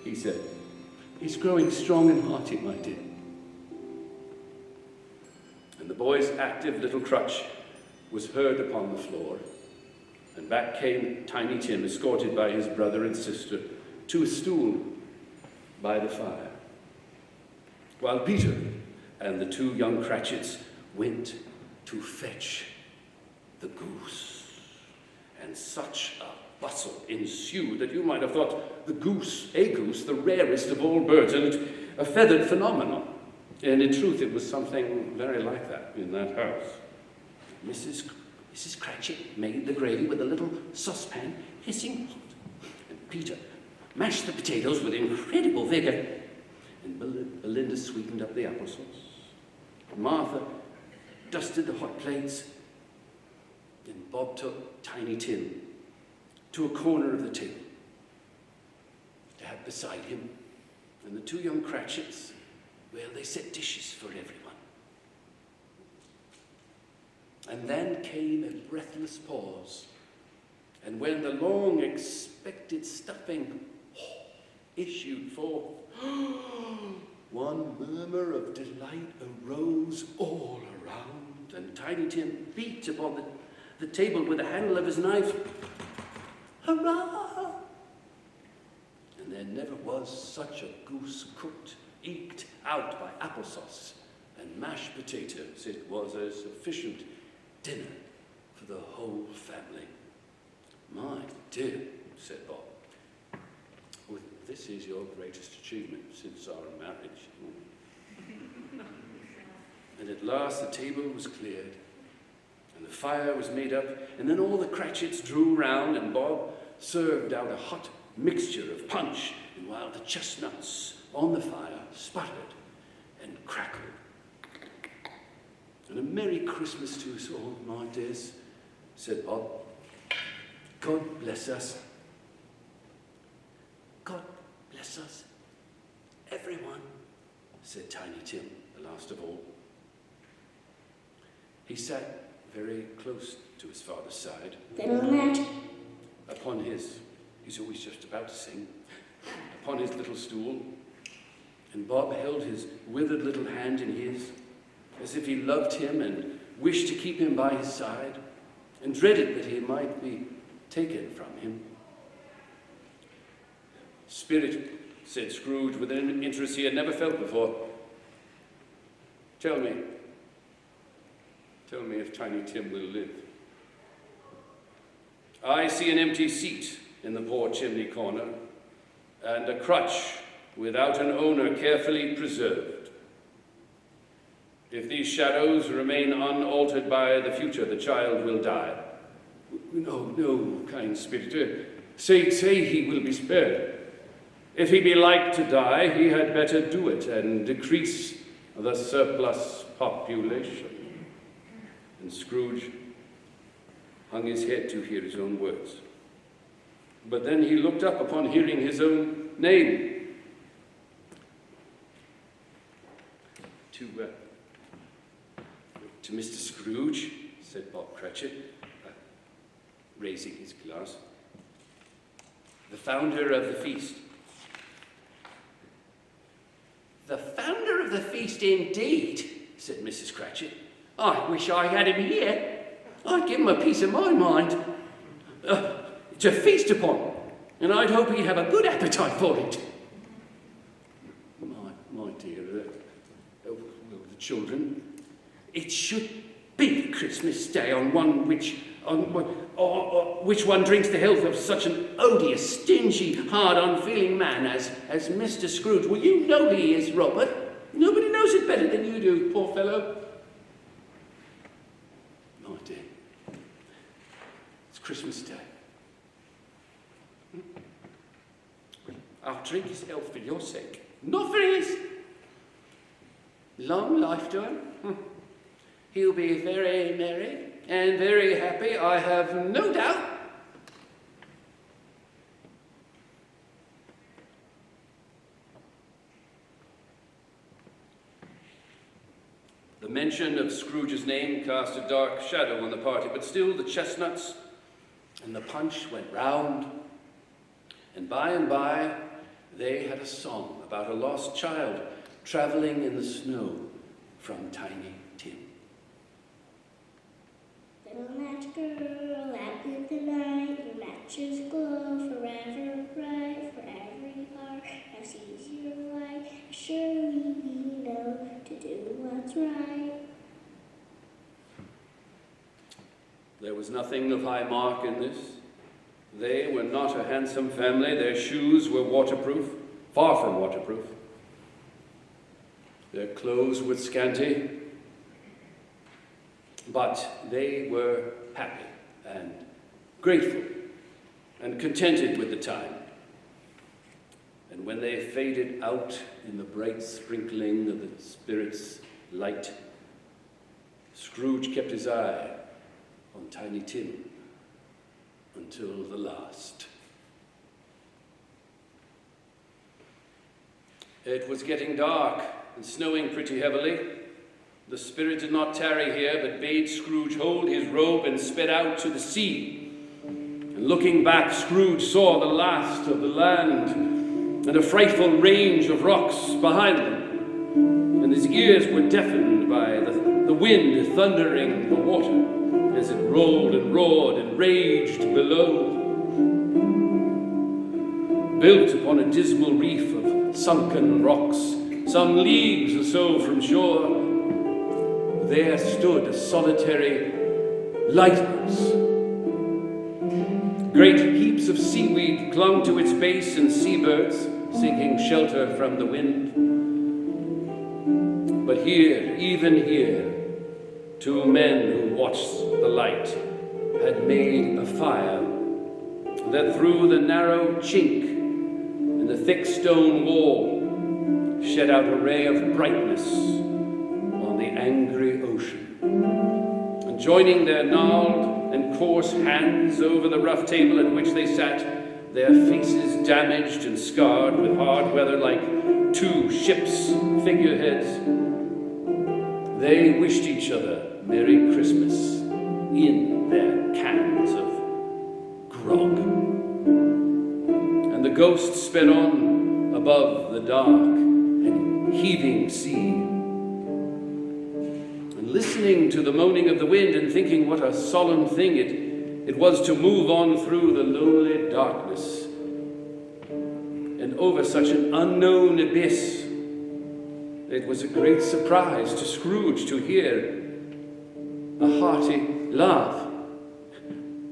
He said, "He's growing strong and hearty, my dear." And the boy's active little crutch was heard upon the floor, and back came Tiny Tim, escorted by his brother and sister, to a stool by the fire, while Peter and the two young Cratchits went to fetch the goose. And such a bustle ensued that you might have thought a goose, the rarest of all birds, and a feathered phenomenon. And in truth, it was something very like that in that house. Mrs. Cratchit made the gravy with a little saucepan hissing hot, and Peter mashed the potatoes with incredible vigour, and Belinda sweetened up the applesauce. Martha dusted the hot plates, and Bob took Tiny Tim to a corner of the table to have beside him, and the two young Cratchits, well, they set dishes for everyone. And then came a breathless pause, and when the long-expected stuffing issued forth, one murmur of delight arose all around, and Tiny Tim beat upon the table with the handle of his knife. Hurrah! And there never was such a goose cooked, eked out by applesauce and mashed potatoes. It was a sufficient dinner for the whole family. My dear, said Bob, well, this is your greatest achievement since our marriage. And at last the table was cleared, and the fire was made up, and then all the Cratchits drew round, and Bob served out a hot mixture of punch, and while the chestnuts on the fire sputtered and crackled. And a Merry Christmas to us all, my dears, said Bob. God bless us. God bless us, everyone, said Tiny Tim, the last of all. He sat very close to his father's side. Upon his, he's always just about to sing, upon his little stool, and Bob held his withered little hand in his, as if he loved him and wished to keep him by his side, and dreaded that he might be taken from him. Spirit, said Scrooge with an interest he had never felt before, tell me if Tiny Tim will live. I see an empty seat in the poor chimney corner, and a crutch without an owner carefully preserved. If these shadows remain unaltered by the future, the child will die. No, kind spirit, say he will be spared. If he be like to die, he had better do it and decrease the surplus population. And Scrooge hung his head to hear his own words. But then he looked up upon hearing his own name. To Mr. Scrooge, said Bob Cratchit, raising his glass, the founder of the feast. The founder of the feast, indeed, said Mrs. Cratchit. I wish I had him here. I'd give him a piece of my mind to feast upon, and I'd hope he'd have a good appetite for it. My dear, the children, it should be Christmas Day on which one drinks the health of such an odious, stingy, hard, unfeeling man as Mr. Scrooge. Well, you know he is, Robert. Nobody knows it better than you do, poor fellow. My dear, it's Christmas Day. I'll drink his health for your sake, not for his. Long life to him. He'll be very merry and very happy, I have no doubt. The mention of Scrooge's name cast a dark shadow on the party, but still the chestnuts and the punch went round, and by they had a song about a lost child traveling in the snow from Tiny Tim. Little match girl, out with the night, your matches glow forever bright, forever you are, now sees your light, surely we know to do what's right. There was nothing of high mark in this. They were not a handsome family. Their shoes were waterproof, far from waterproof. Their clothes were scanty, but they were happy and grateful and contented with the time. And when they faded out in the bright sprinkling of the Spirit's light, Scrooge kept his eye on Tiny Tim until the last. It was getting dark and snowing pretty heavily. The Spirit did not tarry here, but bade Scrooge hold his robe and sped out to the sea. And looking back, Scrooge saw the last of the land and a frightful range of rocks behind them. And his ears were deafened by the wind thundering the water as it rolled and roared and raged below. Built upon a dismal reef of sunken rocks, some leagues or so from shore, there stood a solitary lighthouse. Great heaps of seaweed clung to its base, and seabirds seeking shelter from the wind. But here, even here, two men who watched the light had made a fire that through the narrow chink in the thick stone wall shed out a ray of brightness on the angry ocean. And joining their gnarled and coarse hands over the rough table at which they sat, their faces damaged and scarred with hard weather like two ships' figureheads, they wished each other Merry Christmas in their cans of grog. And the ghost sped on above the dark and heaving sea, and listening to the moaning of the wind and thinking what a solemn thing it was to move on through the lonely darkness and over such an unknown abyss. It was a great surprise to Scrooge to hear a hearty laugh,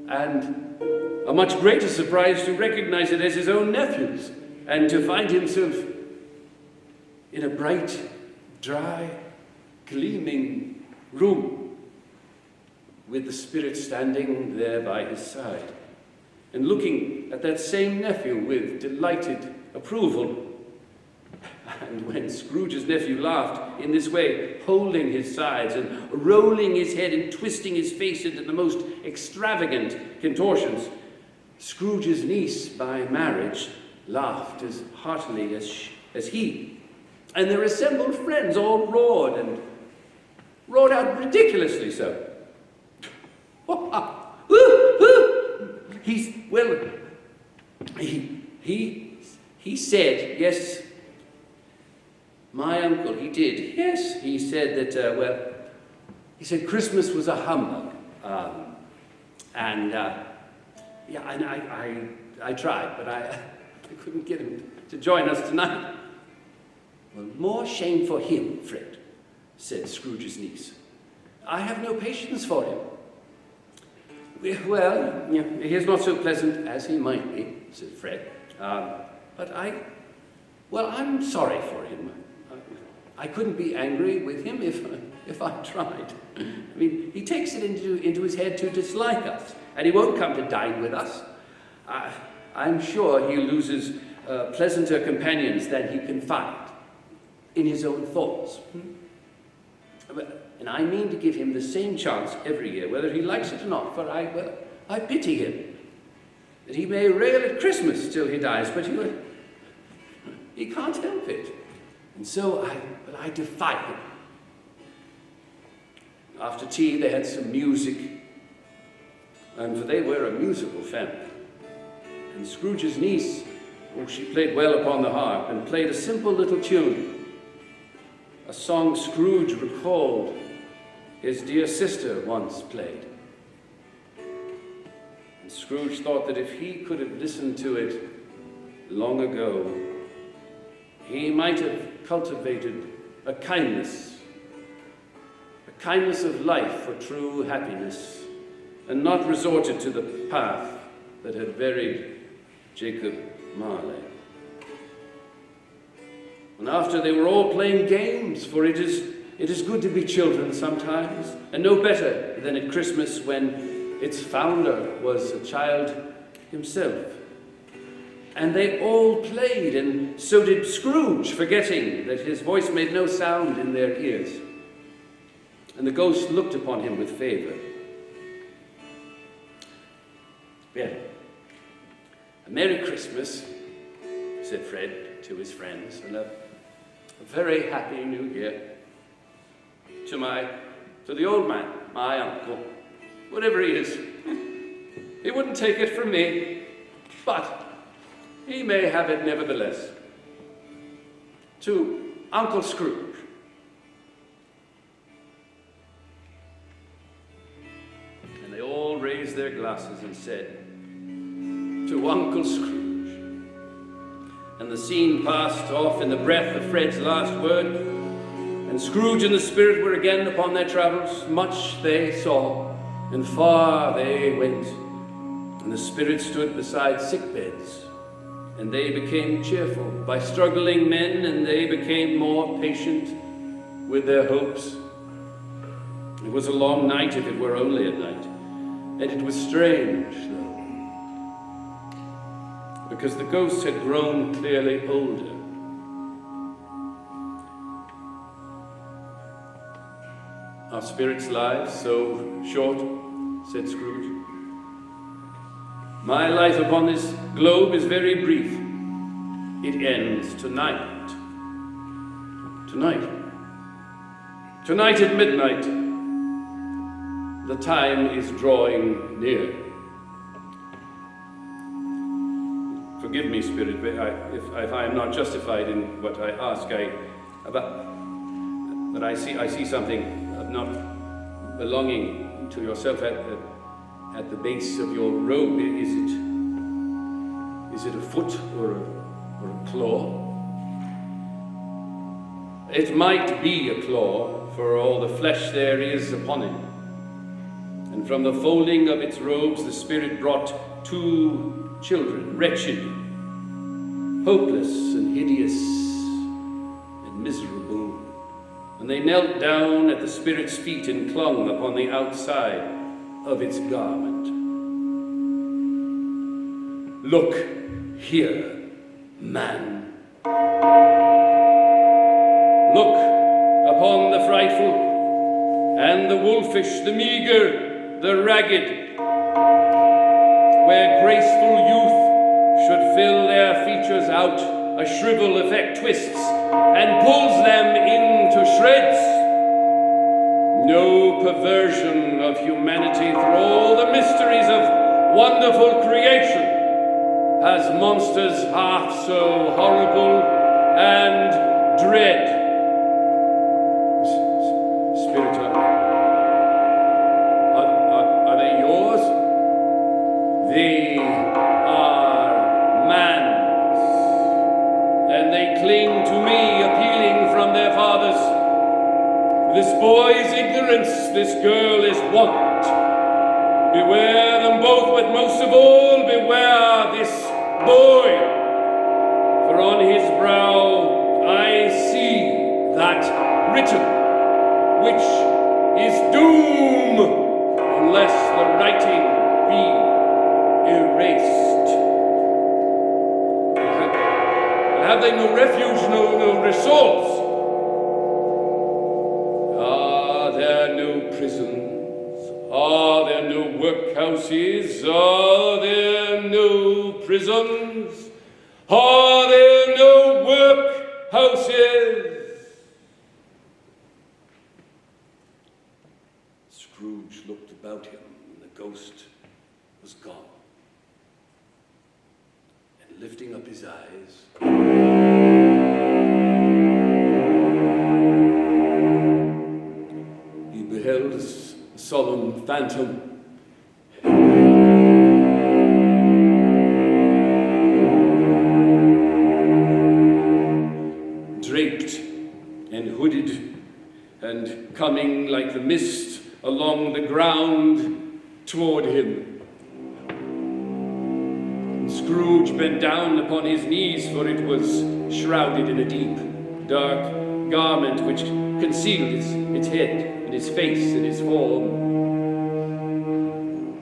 and a much greater surprise to recognize it as his own nephew's, and to find himself in a bright, dry, gleaming room with the Spirit standing there by his side and looking at that same nephew with delighted approval. And when Scrooge's nephew laughed in this way, holding his sides and rolling his head and twisting his face into the most extravagant contortions, Scrooge's niece by marriage laughed as heartily as he. And their assembled friends all roared out ridiculously so. He said, yes, my uncle, he did. Yes, he said that, he said Christmas was a humbug. And I tried, but I couldn't get him to join us tonight. Well, more shame for him, Fred, said Scrooge's niece. I have no patience for him. Well, he's not so pleasant as he might be, said Fred. But I'm sorry for him. I couldn't be angry with him if I tried. I mean, he takes it into his head to dislike us, and he won't come to dine with us. I'm sure he loses pleasanter companions than he can find in his own thoughts. And I mean to give him the same chance every year, whether he likes it or not, for I pity him, that he may rail at Christmas till he dies, but he can't help it. And so I defy him. After tea, they had some music, and for they were a musical family. And Scrooge's niece, she played well upon the harp and played a simple little tune, a song Scrooge recalled his dear sister once played. And Scrooge thought that if he could have listened to it long ago, he might have cultivated a kindness of life for true happiness, and not resorted to the path that had buried Jacob Marley. And after they were all playing games, for it is good to be children sometimes, and no better than at Christmas when its founder was a child himself. And they all played, and so did Scrooge, forgetting that his voice made no sound in their ears. And the ghost looked upon him with favor. Well, a Merry Christmas, said Fred to his friends, and a very happy New Year to the old man, my uncle, whatever he is. He wouldn't take it from me, but he may have it nevertheless. To Uncle Scrooge. And they all raised their glasses and said, to Uncle Scrooge. And the scene passed off in the breath of Fred's last word, and Scrooge and the spirit were again upon their travels. Much they saw, and far they went. And the spirit stood beside sick beds, and they became cheerful by struggling men, and they became more patient with their hopes. It was a long night if it were only at night, and it was strange, though, because the ghosts had grown clearly older. Are spirits' lives so short? Said Scrooge. My life upon this globe is very brief. It ends tonight. Tonight. Tonight at midnight. The time is drawing near. Forgive me, Spirit, if I am not justified in what I ask. But I see something not belonging to yourself at the base of your robe. Is it a foot or a claw? It might be a claw, for all the flesh there is upon it. And from the folding of its robes the Spirit brought 2 children, wretched, hopeless and hideous and miserable. And they knelt down at the Spirit's feet and clung upon the outside of its garment. Look here, man. Look upon the frightful and the wolfish, the meager, the ragged, where graceful youth should fill their features out, a shrivel effect twists and pulls them into shreds. No perversion of humanity through all the mysteries of wonderful creation has monsters half so horrible and dread. Spirit, are they yours? They are man's, and they cling to me, appealing from their fathers. This boy's ignorance, this girl is want. Beware them both, but most of all, beware this boy. For on his brow I see that written, which is doom, unless the writing be erased. they no refuge, no resource? Are there no prisons? Are there no workhouses? Are there no prisons? Are there no workhouses? Scrooge looked about him, and the ghost was gone. And lifting up his eyes, he beheld a solemn phantom draped and hooded and coming like the mist along the ground toward him. And Scrooge bent down upon his knees, for it was shrouded in a deep, dark garment which concealed its head and his face and his form,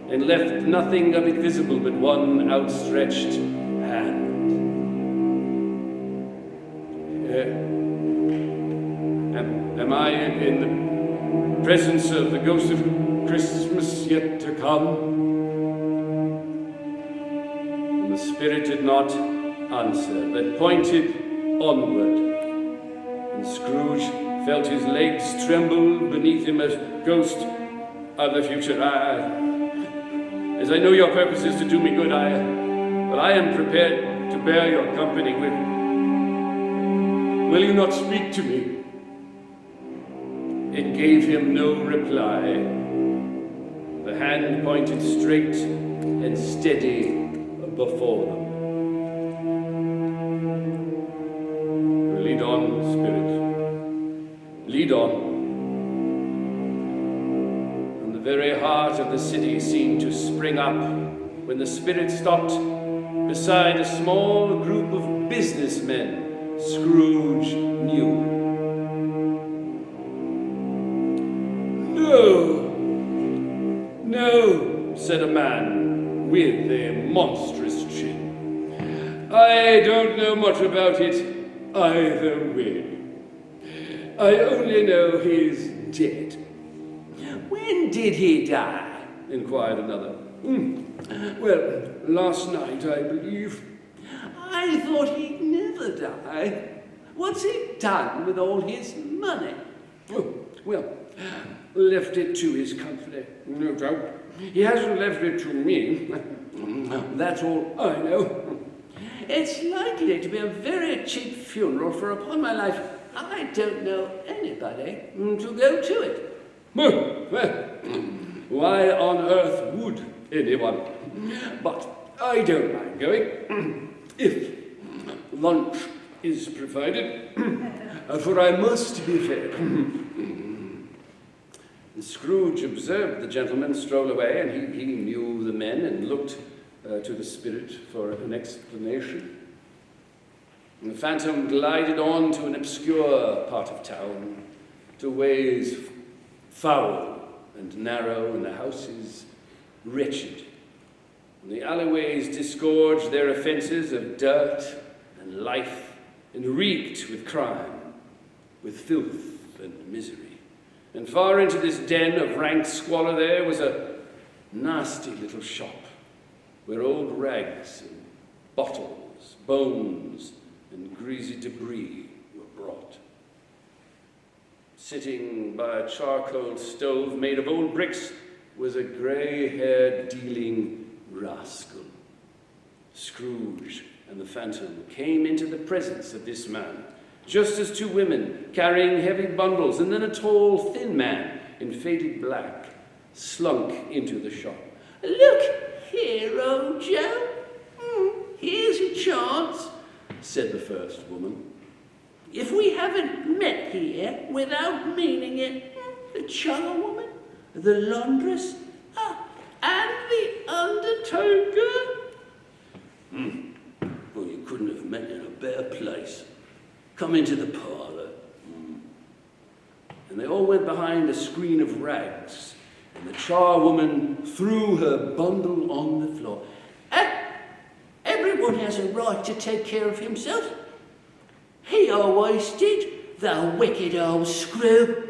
and left nothing of it visible but one outstretched hand. Am I in the presence of the ghost of Christmas yet to come? And the spirit did not answer, but pointed onward. And Scrooge felt his legs tremble beneath him as ghost of the future. As I know your purpose is to do me good, but I am prepared to bear your company. Will you not speak to me? It gave him no reply. The hand pointed straight and steady before them. Lead on, spirit. Lead on. And the very heart of the city seemed to spring up when the spirit stopped beside a small group of businessmen Scrooge knew. No, said a man with a monstrous chin. I don't know much about it either way. I only know he's dead. When did he die? Inquired another. Well, last night, I believe. I thought he'd never die. What's he done with all his money? Oh, well, left it to his company, no doubt. He hasn't left it to me. That's all I know. It's likely to be a very cheap funeral, for upon my life, I don't know anybody to go to it. Well, why on earth would anyone? But I don't mind going, if lunch is provided, for I must be fed. And Scrooge observed the gentleman stroll away, and he knew the men and looked to the spirit for an explanation. And the phantom glided on to an obscure part of town, to ways foul and narrow, and the houses wretched. And the alleyways disgorged their offences of dirt and life, and reeked with crime, with filth and misery. And far into this den of rank squalor there was a nasty little shop, where old rags and bottles, bones, and greasy debris were brought. Sitting by a charcoal stove made of old bricks was a grey-haired dealing rascal. Scrooge and the phantom came into the presence of this man, just as two women carrying heavy bundles, and then a tall, thin man in faded black slunk into the shop. Look here, old Joe. Here's your chance, said the first woman. If we haven't met here without meaning it, the charwoman, the laundress, and the undertaker. Well, you couldn't have met in a better place. Come into the parlour. And they all went behind a screen of rags, and the charwoman threw her bundle on the floor. Everyone has a right to take care of himself. He always did, the wicked old screw.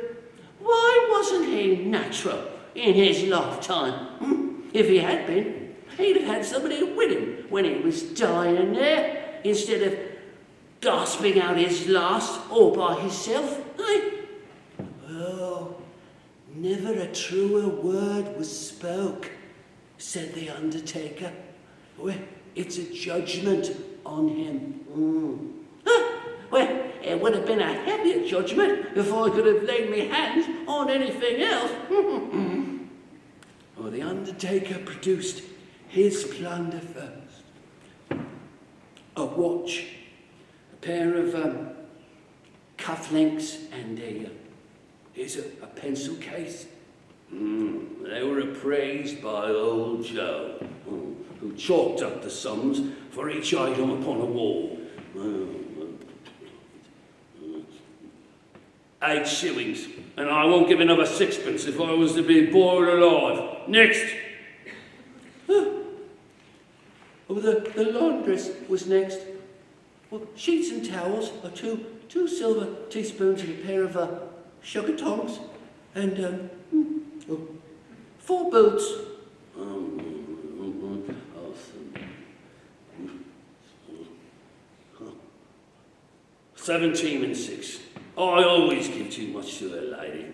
Why wasn't he natural in his lifetime? If he had been, he'd have had somebody with him when he was dying there, instead of gasping out his last all by himself. Oh, never a truer word was spoke, said the undertaker. Well, it's a judgment on him. Well, it would have been a happier judgment if I could have laid my hands on anything else. Well, the undertaker produced his plunder first. A watch, a pair of cufflinks, and here's a pencil case. They were appraised by old Joe, who chalked up the sums for each item upon a wall. 8 shillings, and I won't give another 6pence if I was to be boiled alive. Next! Oh, the laundress was next. Well, sheets and towels, or two silver teaspoons and a pair of sugar tongs, and 4 boots. 17 and 6. I always give too much to a lady.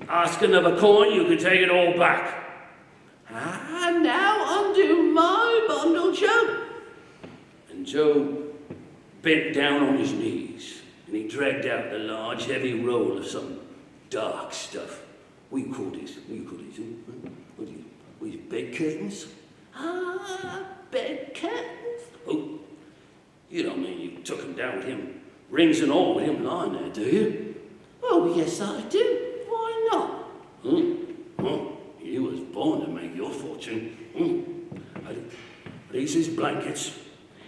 Ask another coin, you can take it all back. And now undo my bundle, Joe. And Joe bent down on his knees, and he dragged out the large, heavy roll of some dark stuff. What do you call this? What are these bed curtains? Bed curtains? Oh, you don't mean you took them down with him, rings and all, with him lying there, do you? Oh, yes, I do. Why not? Well, he was born to make your fortune. These his blankets.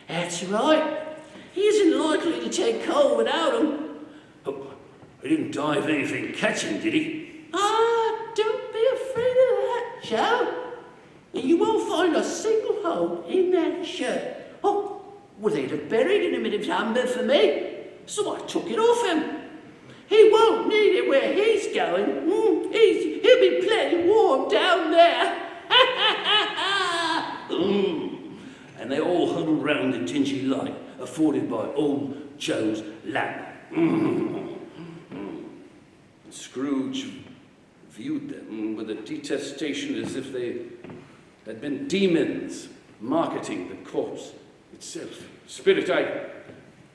That's right. He isn't likely to take cold without them. Oh, he didn't die of anything catching, did he? Don't be afraid of that, Joe. You won't find a single hole in that shirt. Oh, well, they'd have buried it in a bit of amber for me, so I took it off him. He won't need it where he's going. He'll be plenty warm down there. And they all huddled round the dingy light afforded by old Joe's lamp. Scrooge viewed them with a detestation as if they had been demons marketing the corpse itself. Spirit,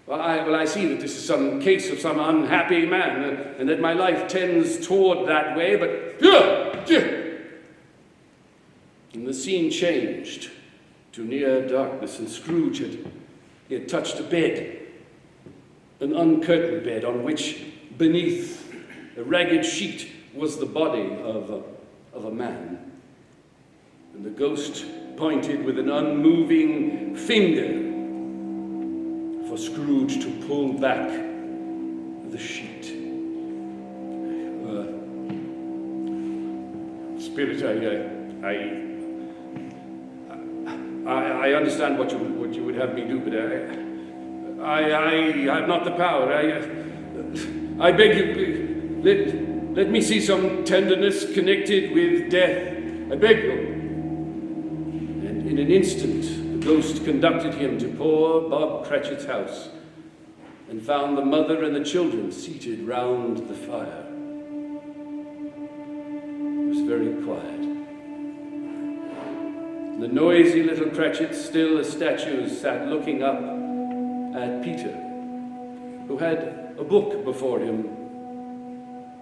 I see that this is some case of some unhappy man, and that my life tends toward that way, but... And the scene changed to near darkness, and Scrooge had touched a bed, an uncurtained bed on which, beneath a ragged sheet, was the body of a man. And the ghost pointed with an unmoving finger for Scrooge to pull back the sheet. Spirit, I understand what you would have me do, but I have not the power. I beg you, let me see some tenderness connected with death. I beg you. And in an instant, the ghost conducted him to poor Bob Cratchit's house and found the mother and the children seated round the fire. It was very quiet. The noisy little Cratchit, still as statues, sat looking up at Peter, who had a book before him.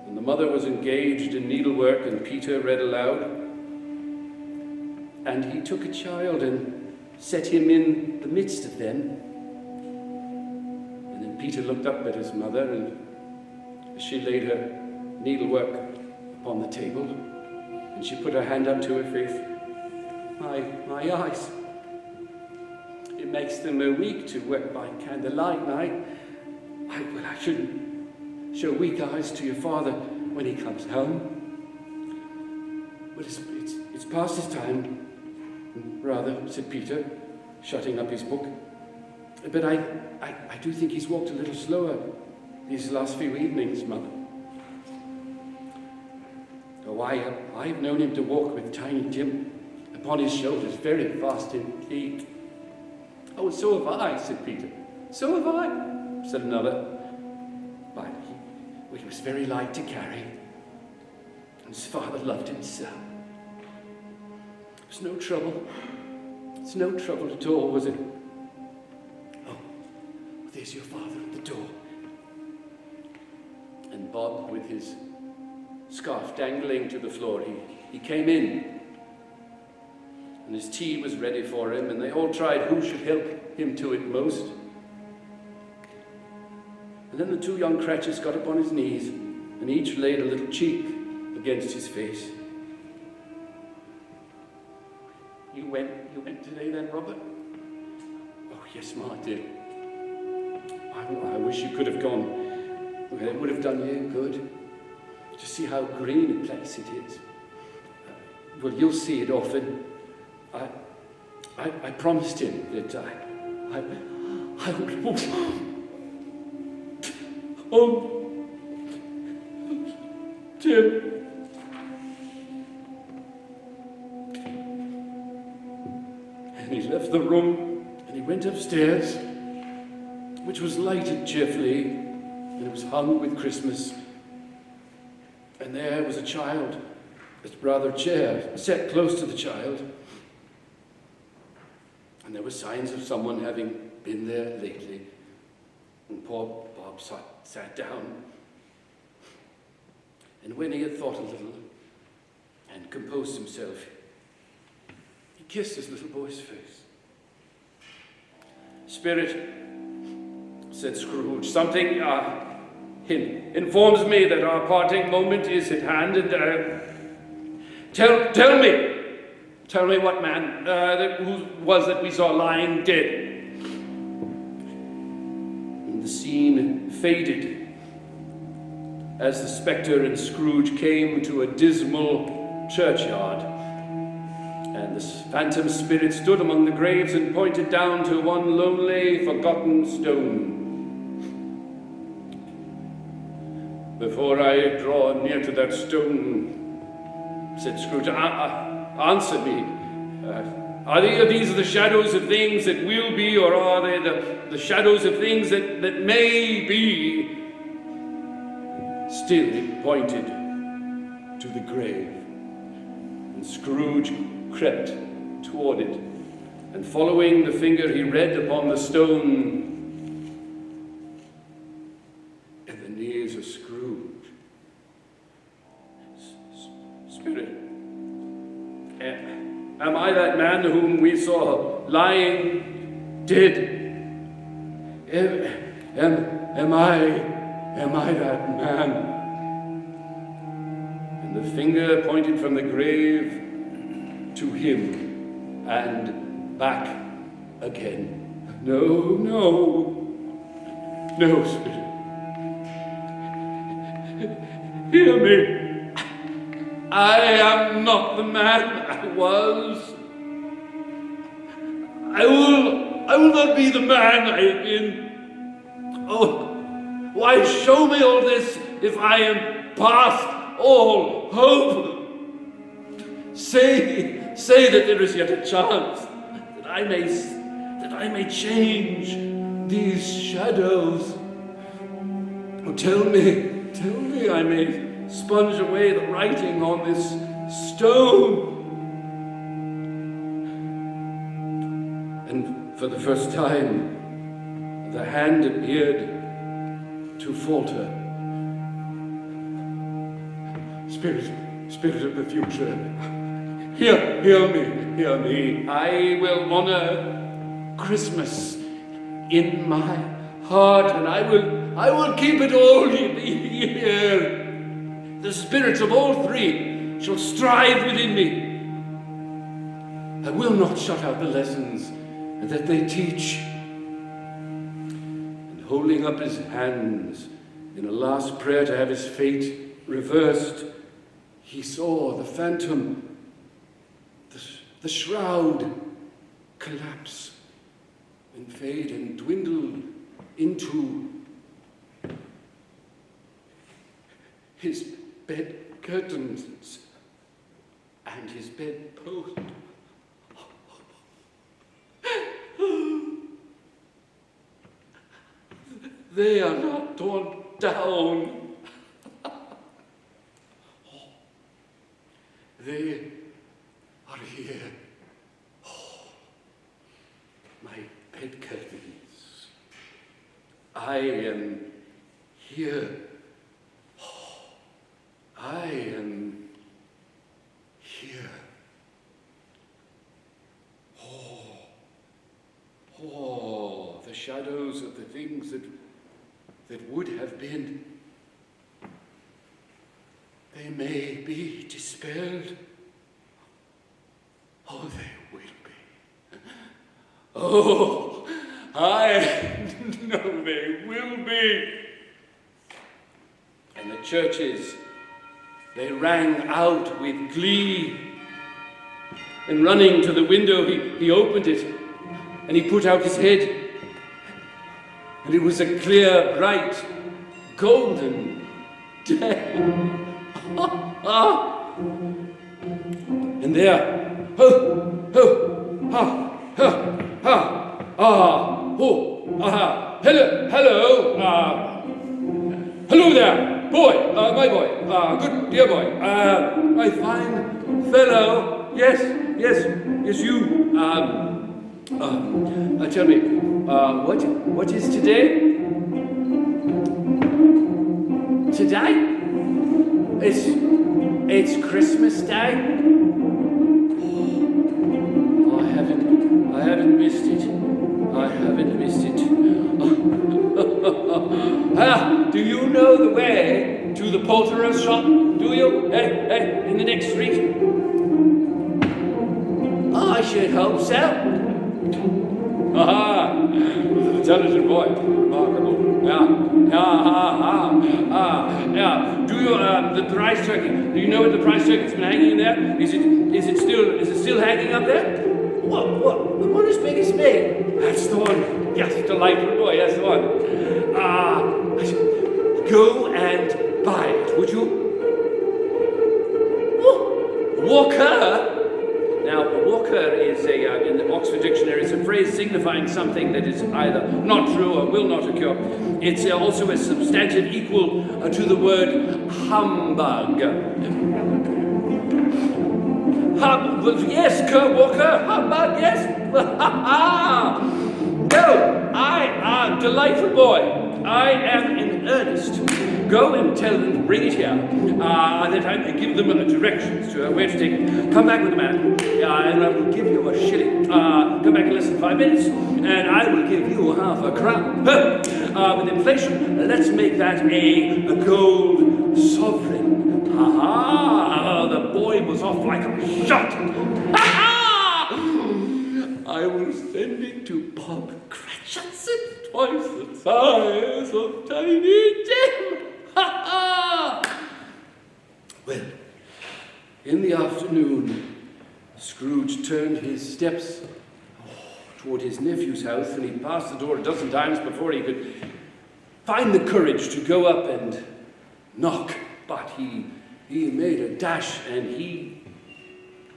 And the mother was engaged in needlework, and Peter read aloud. And he took a child and set him in the midst of them. And then Peter looked up at his mother, and she laid her needlework upon the table, and she put her hand up to her face. My eyes. It makes them weak to work by candlelight, and I shouldn't show weak eyes to your father when he comes home. But it's past his time, rather, said Peter, shutting up his book. But I do think he's walked a little slower these last few evenings, Mother. Oh, I've known him to walk with Tiny Tim upon his shoulders very fast indeed. Oh, and so have I, said Peter. So have I, said another. But he was very light to carry, and his father loved him so. It was no trouble. It's no trouble at all, was it? Oh, there's your father at the door. And Bob, with his scarf dangling to the floor, he came in. And his tea was ready for him, and they all tried who should help him to it most. And then the two young Cratchits got up on his knees, and each laid a little cheek against his face. You went today then, Robert? Oh, yes, Ma, I did. I wish you could have gone. It would have done you good to see how green a place it is. Well, you'll see it often. I promised him that I would. Oh, Tim. And he left the room and he went upstairs, which was lighted cheerfully, and it was hung with Christmas. And there was a child, a rather chair, set close to the child. And there were signs of someone having been there lately. And poor Bob sat down. And when he had thought a little and composed himself, he kissed his little boy's face. Spirit, said Scrooge, something informs me that our parting moment is at hand, and tell me what man who was that we saw lying dead. And the scene faded as the spectre and Scrooge came to a dismal churchyard, and the phantom spirit stood among the graves and pointed down to one lonely, forgotten stone. Before I draw near to that stone, said Scrooge, answer me. Are these the shadows of things that will be, or are they the shadows of things that may be? Still it pointed to the grave, and Scrooge crept toward it, and following the finger he read upon the stone, Ebenezer Scrooge. Spirit, am I that man whom we saw lying dead? Am I that man? And the finger pointed from the grave to him and back again. No, Spirit. Hear me. I am not the man I was. I will not be the man I have been. Oh, why show me all this if I am past all hope? Say that there is yet a chance that I may change these shadows. Oh, tell me I may sponge away the writing on this stone. And for the first time, the hand appeared to falter. Spirit of the future, hear me. I will honor Christmas in my heart, and I will keep it all here. The spirits of all three shall strive within me. I will not shut out the lessons that they teach. And holding up his hands in a last prayer to have his fate reversed, he saw the phantom, the shroud collapse, and fade and dwindle into his bed curtains and his bedpost. They are not torn down. They are here. Oh, my bed curtains. I am here. Oh, I am here. Oh, the shadows of the things that would have been. They may be dispelled. Oh, they will be. Oh, I know they will be. And the churches, they rang out with glee. And running to the window, he opened it, and he put out his head. And it was a clear, bright, golden day. And there, hello there, boy, my boy, good dear boy, my fine fellow, yes, you, tell me, what is today? Today? It's Christmas Day. Oh, I haven't missed it. I haven't missed it. Do you know the way to the poulterer's shop? Do you? Hey, in the next street? I should hope so. Aha! An intelligent boy. Remarkable. Yeah. Do you the price turkey? Do you know what the price turkey's been hanging in there? Is it still hanging up there? What? The one as big as me? That's the one. Yes, delightful boy. That's the one. Go and buy it, would you? Walker. Now, walker is in the Oxford Dictionary, it's a phrase signifying something that is either not true or will not occur. It's also a substantive equal to the word humbug. Yes, Kurt Walker, humbug, yes. No, delightful boy. I am in earnest. Go and tell them, bring it here, that I may give them directions to where to take it. Come back with the man, and I will give you a shilling. Come back in less than 5 minutes, and I will give you half a crown. With inflation, let's make that a gold sovereign. The boy was off like a shot. I will send it to Bob Cratchit, twice the size of Tiny Jim. Well, in the afternoon, Scrooge turned his steps toward his nephew's house, and he passed the door a dozen times before he could find the courage to go up and knock. But he made a dash, and he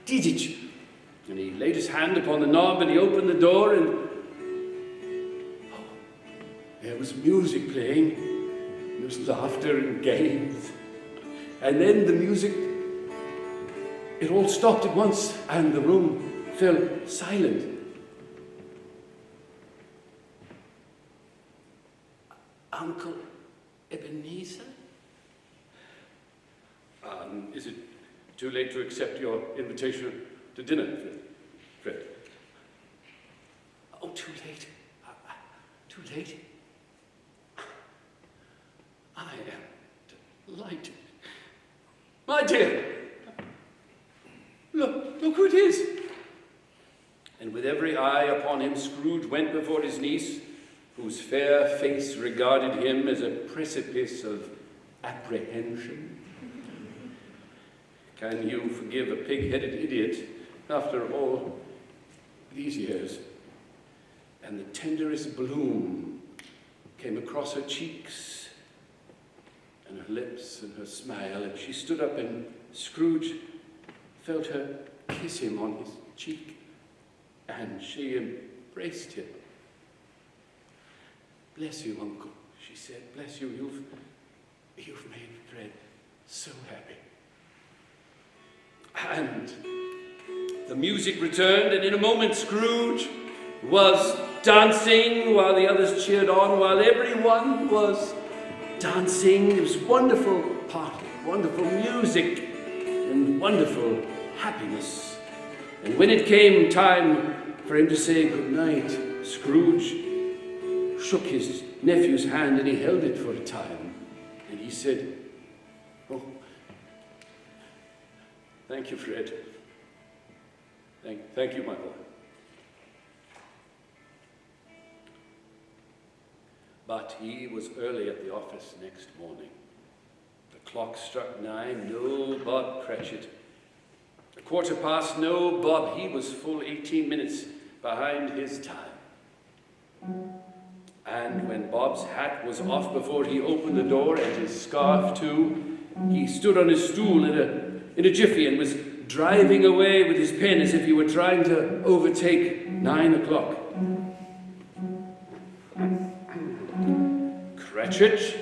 did it. And he laid his hand upon the knob, and he opened the door, and there was music playing. There was laughter and games. And then the music, it all stopped at once, and the room fell silent. Uncle Ebenezer? Is it too late to accept your invitation to dinner, Fred? Oh, too late. Too late. I am delighted. My dear, look who it is. And with every eye upon him, Scrooge went before his niece, whose fair face regarded him as a precipice of apprehension. Can you forgive a pig-headed idiot after all these years? and the tenderest bloom came across her cheeks and her lips and her smile, and she stood up and Scrooge felt her kiss him on his cheek, and she embraced him. "Bless you, Uncle," she said. "Bless you. You've made Fred so happy." And the music returned, and in a moment Scrooge was dancing while the others cheered on, while everyone was dancing. It was a wonderful party, wonderful music, and wonderful happiness. And when it came time for him to say goodnight, Scrooge shook his nephew's hand and he held it for a time. And he said, "Oh, thank you, Fred. Thank you, my boy." But he was early at the office next morning. The clock struck 9, no Bob Cratchit. 1:15, no Bob. He was full 18 minutes behind his time. And when Bob's hat was off before he opened the door, and his scarf too, he stood on his stool in a jiffy and was driving away with his pen as if he were trying to overtake 9 o'clock. "Cratchit,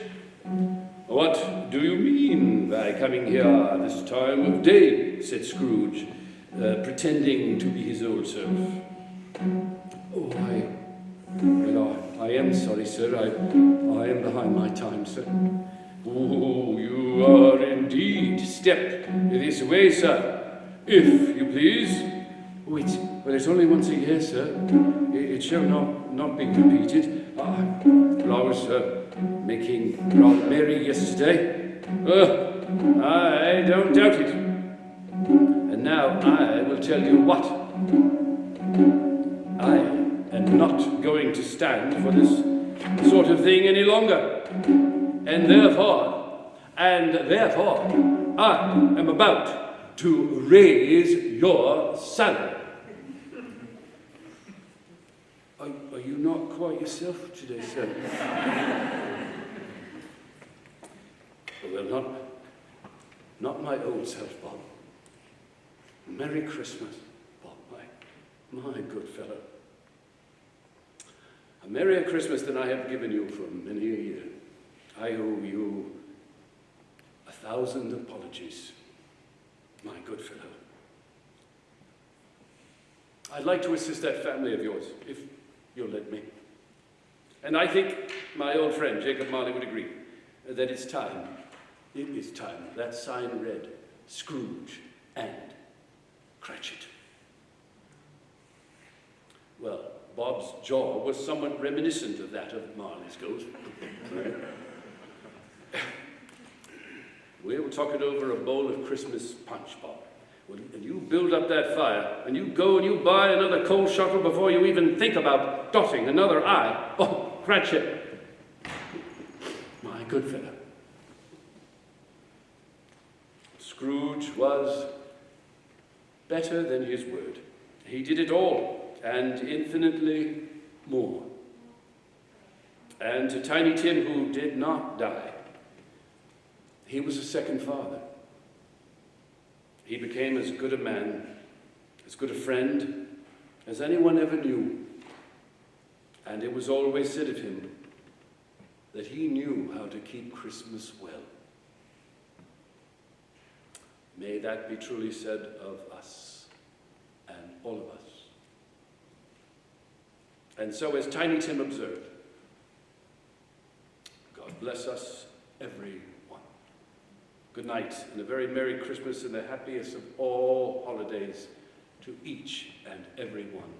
what do you mean by coming here this time of day?" said Scrooge, pretending to be his old self. "Oh, I am sorry, sir. I am behind my time, sir." "Oh, you are indeed. Step this way, sir, if you please." "Oh, it's only once a year, sir. It shall not be repeated. I was making rather merry yesterday." "I don't doubt it. And now I will tell you what. I am not going to stand for this sort of thing any longer. And therefore, I am about to raise your salary." Are you not quite yourself today, sir?" "Well, not my old self, Bob. Merry Christmas, Bob, my good fellow. A merrier Christmas than I have given you for many a year. I owe you 1,000 apologies, my good fellow. I'd like to assist that family of yours, if you'll let me. And I think my old friend Jacob Marley would agree that it is time, that sign read Scrooge and Cratchit. Well, Bob's jaw was somewhat reminiscent of that of Marley's ghost. We'll talk it over a bowl of Christmas punch, Bob. And you build up that fire, and you go and you buy another coal shuttle before you even think about dotting another I. Oh, Cratchit, my good fellow. Scrooge was better than his word. He did it all, and infinitely more. And to Tiny Tim, who did not die, he was a second father. He became as good a man, as good a friend, as anyone ever knew. And it was always said of him that he knew how to keep Christmas well. May that be truly said of us and all of us. And so, as Tiny Tim observed, God bless us, everyone. Good night, and a very Merry Christmas and the happiest of all holidays to each and every one.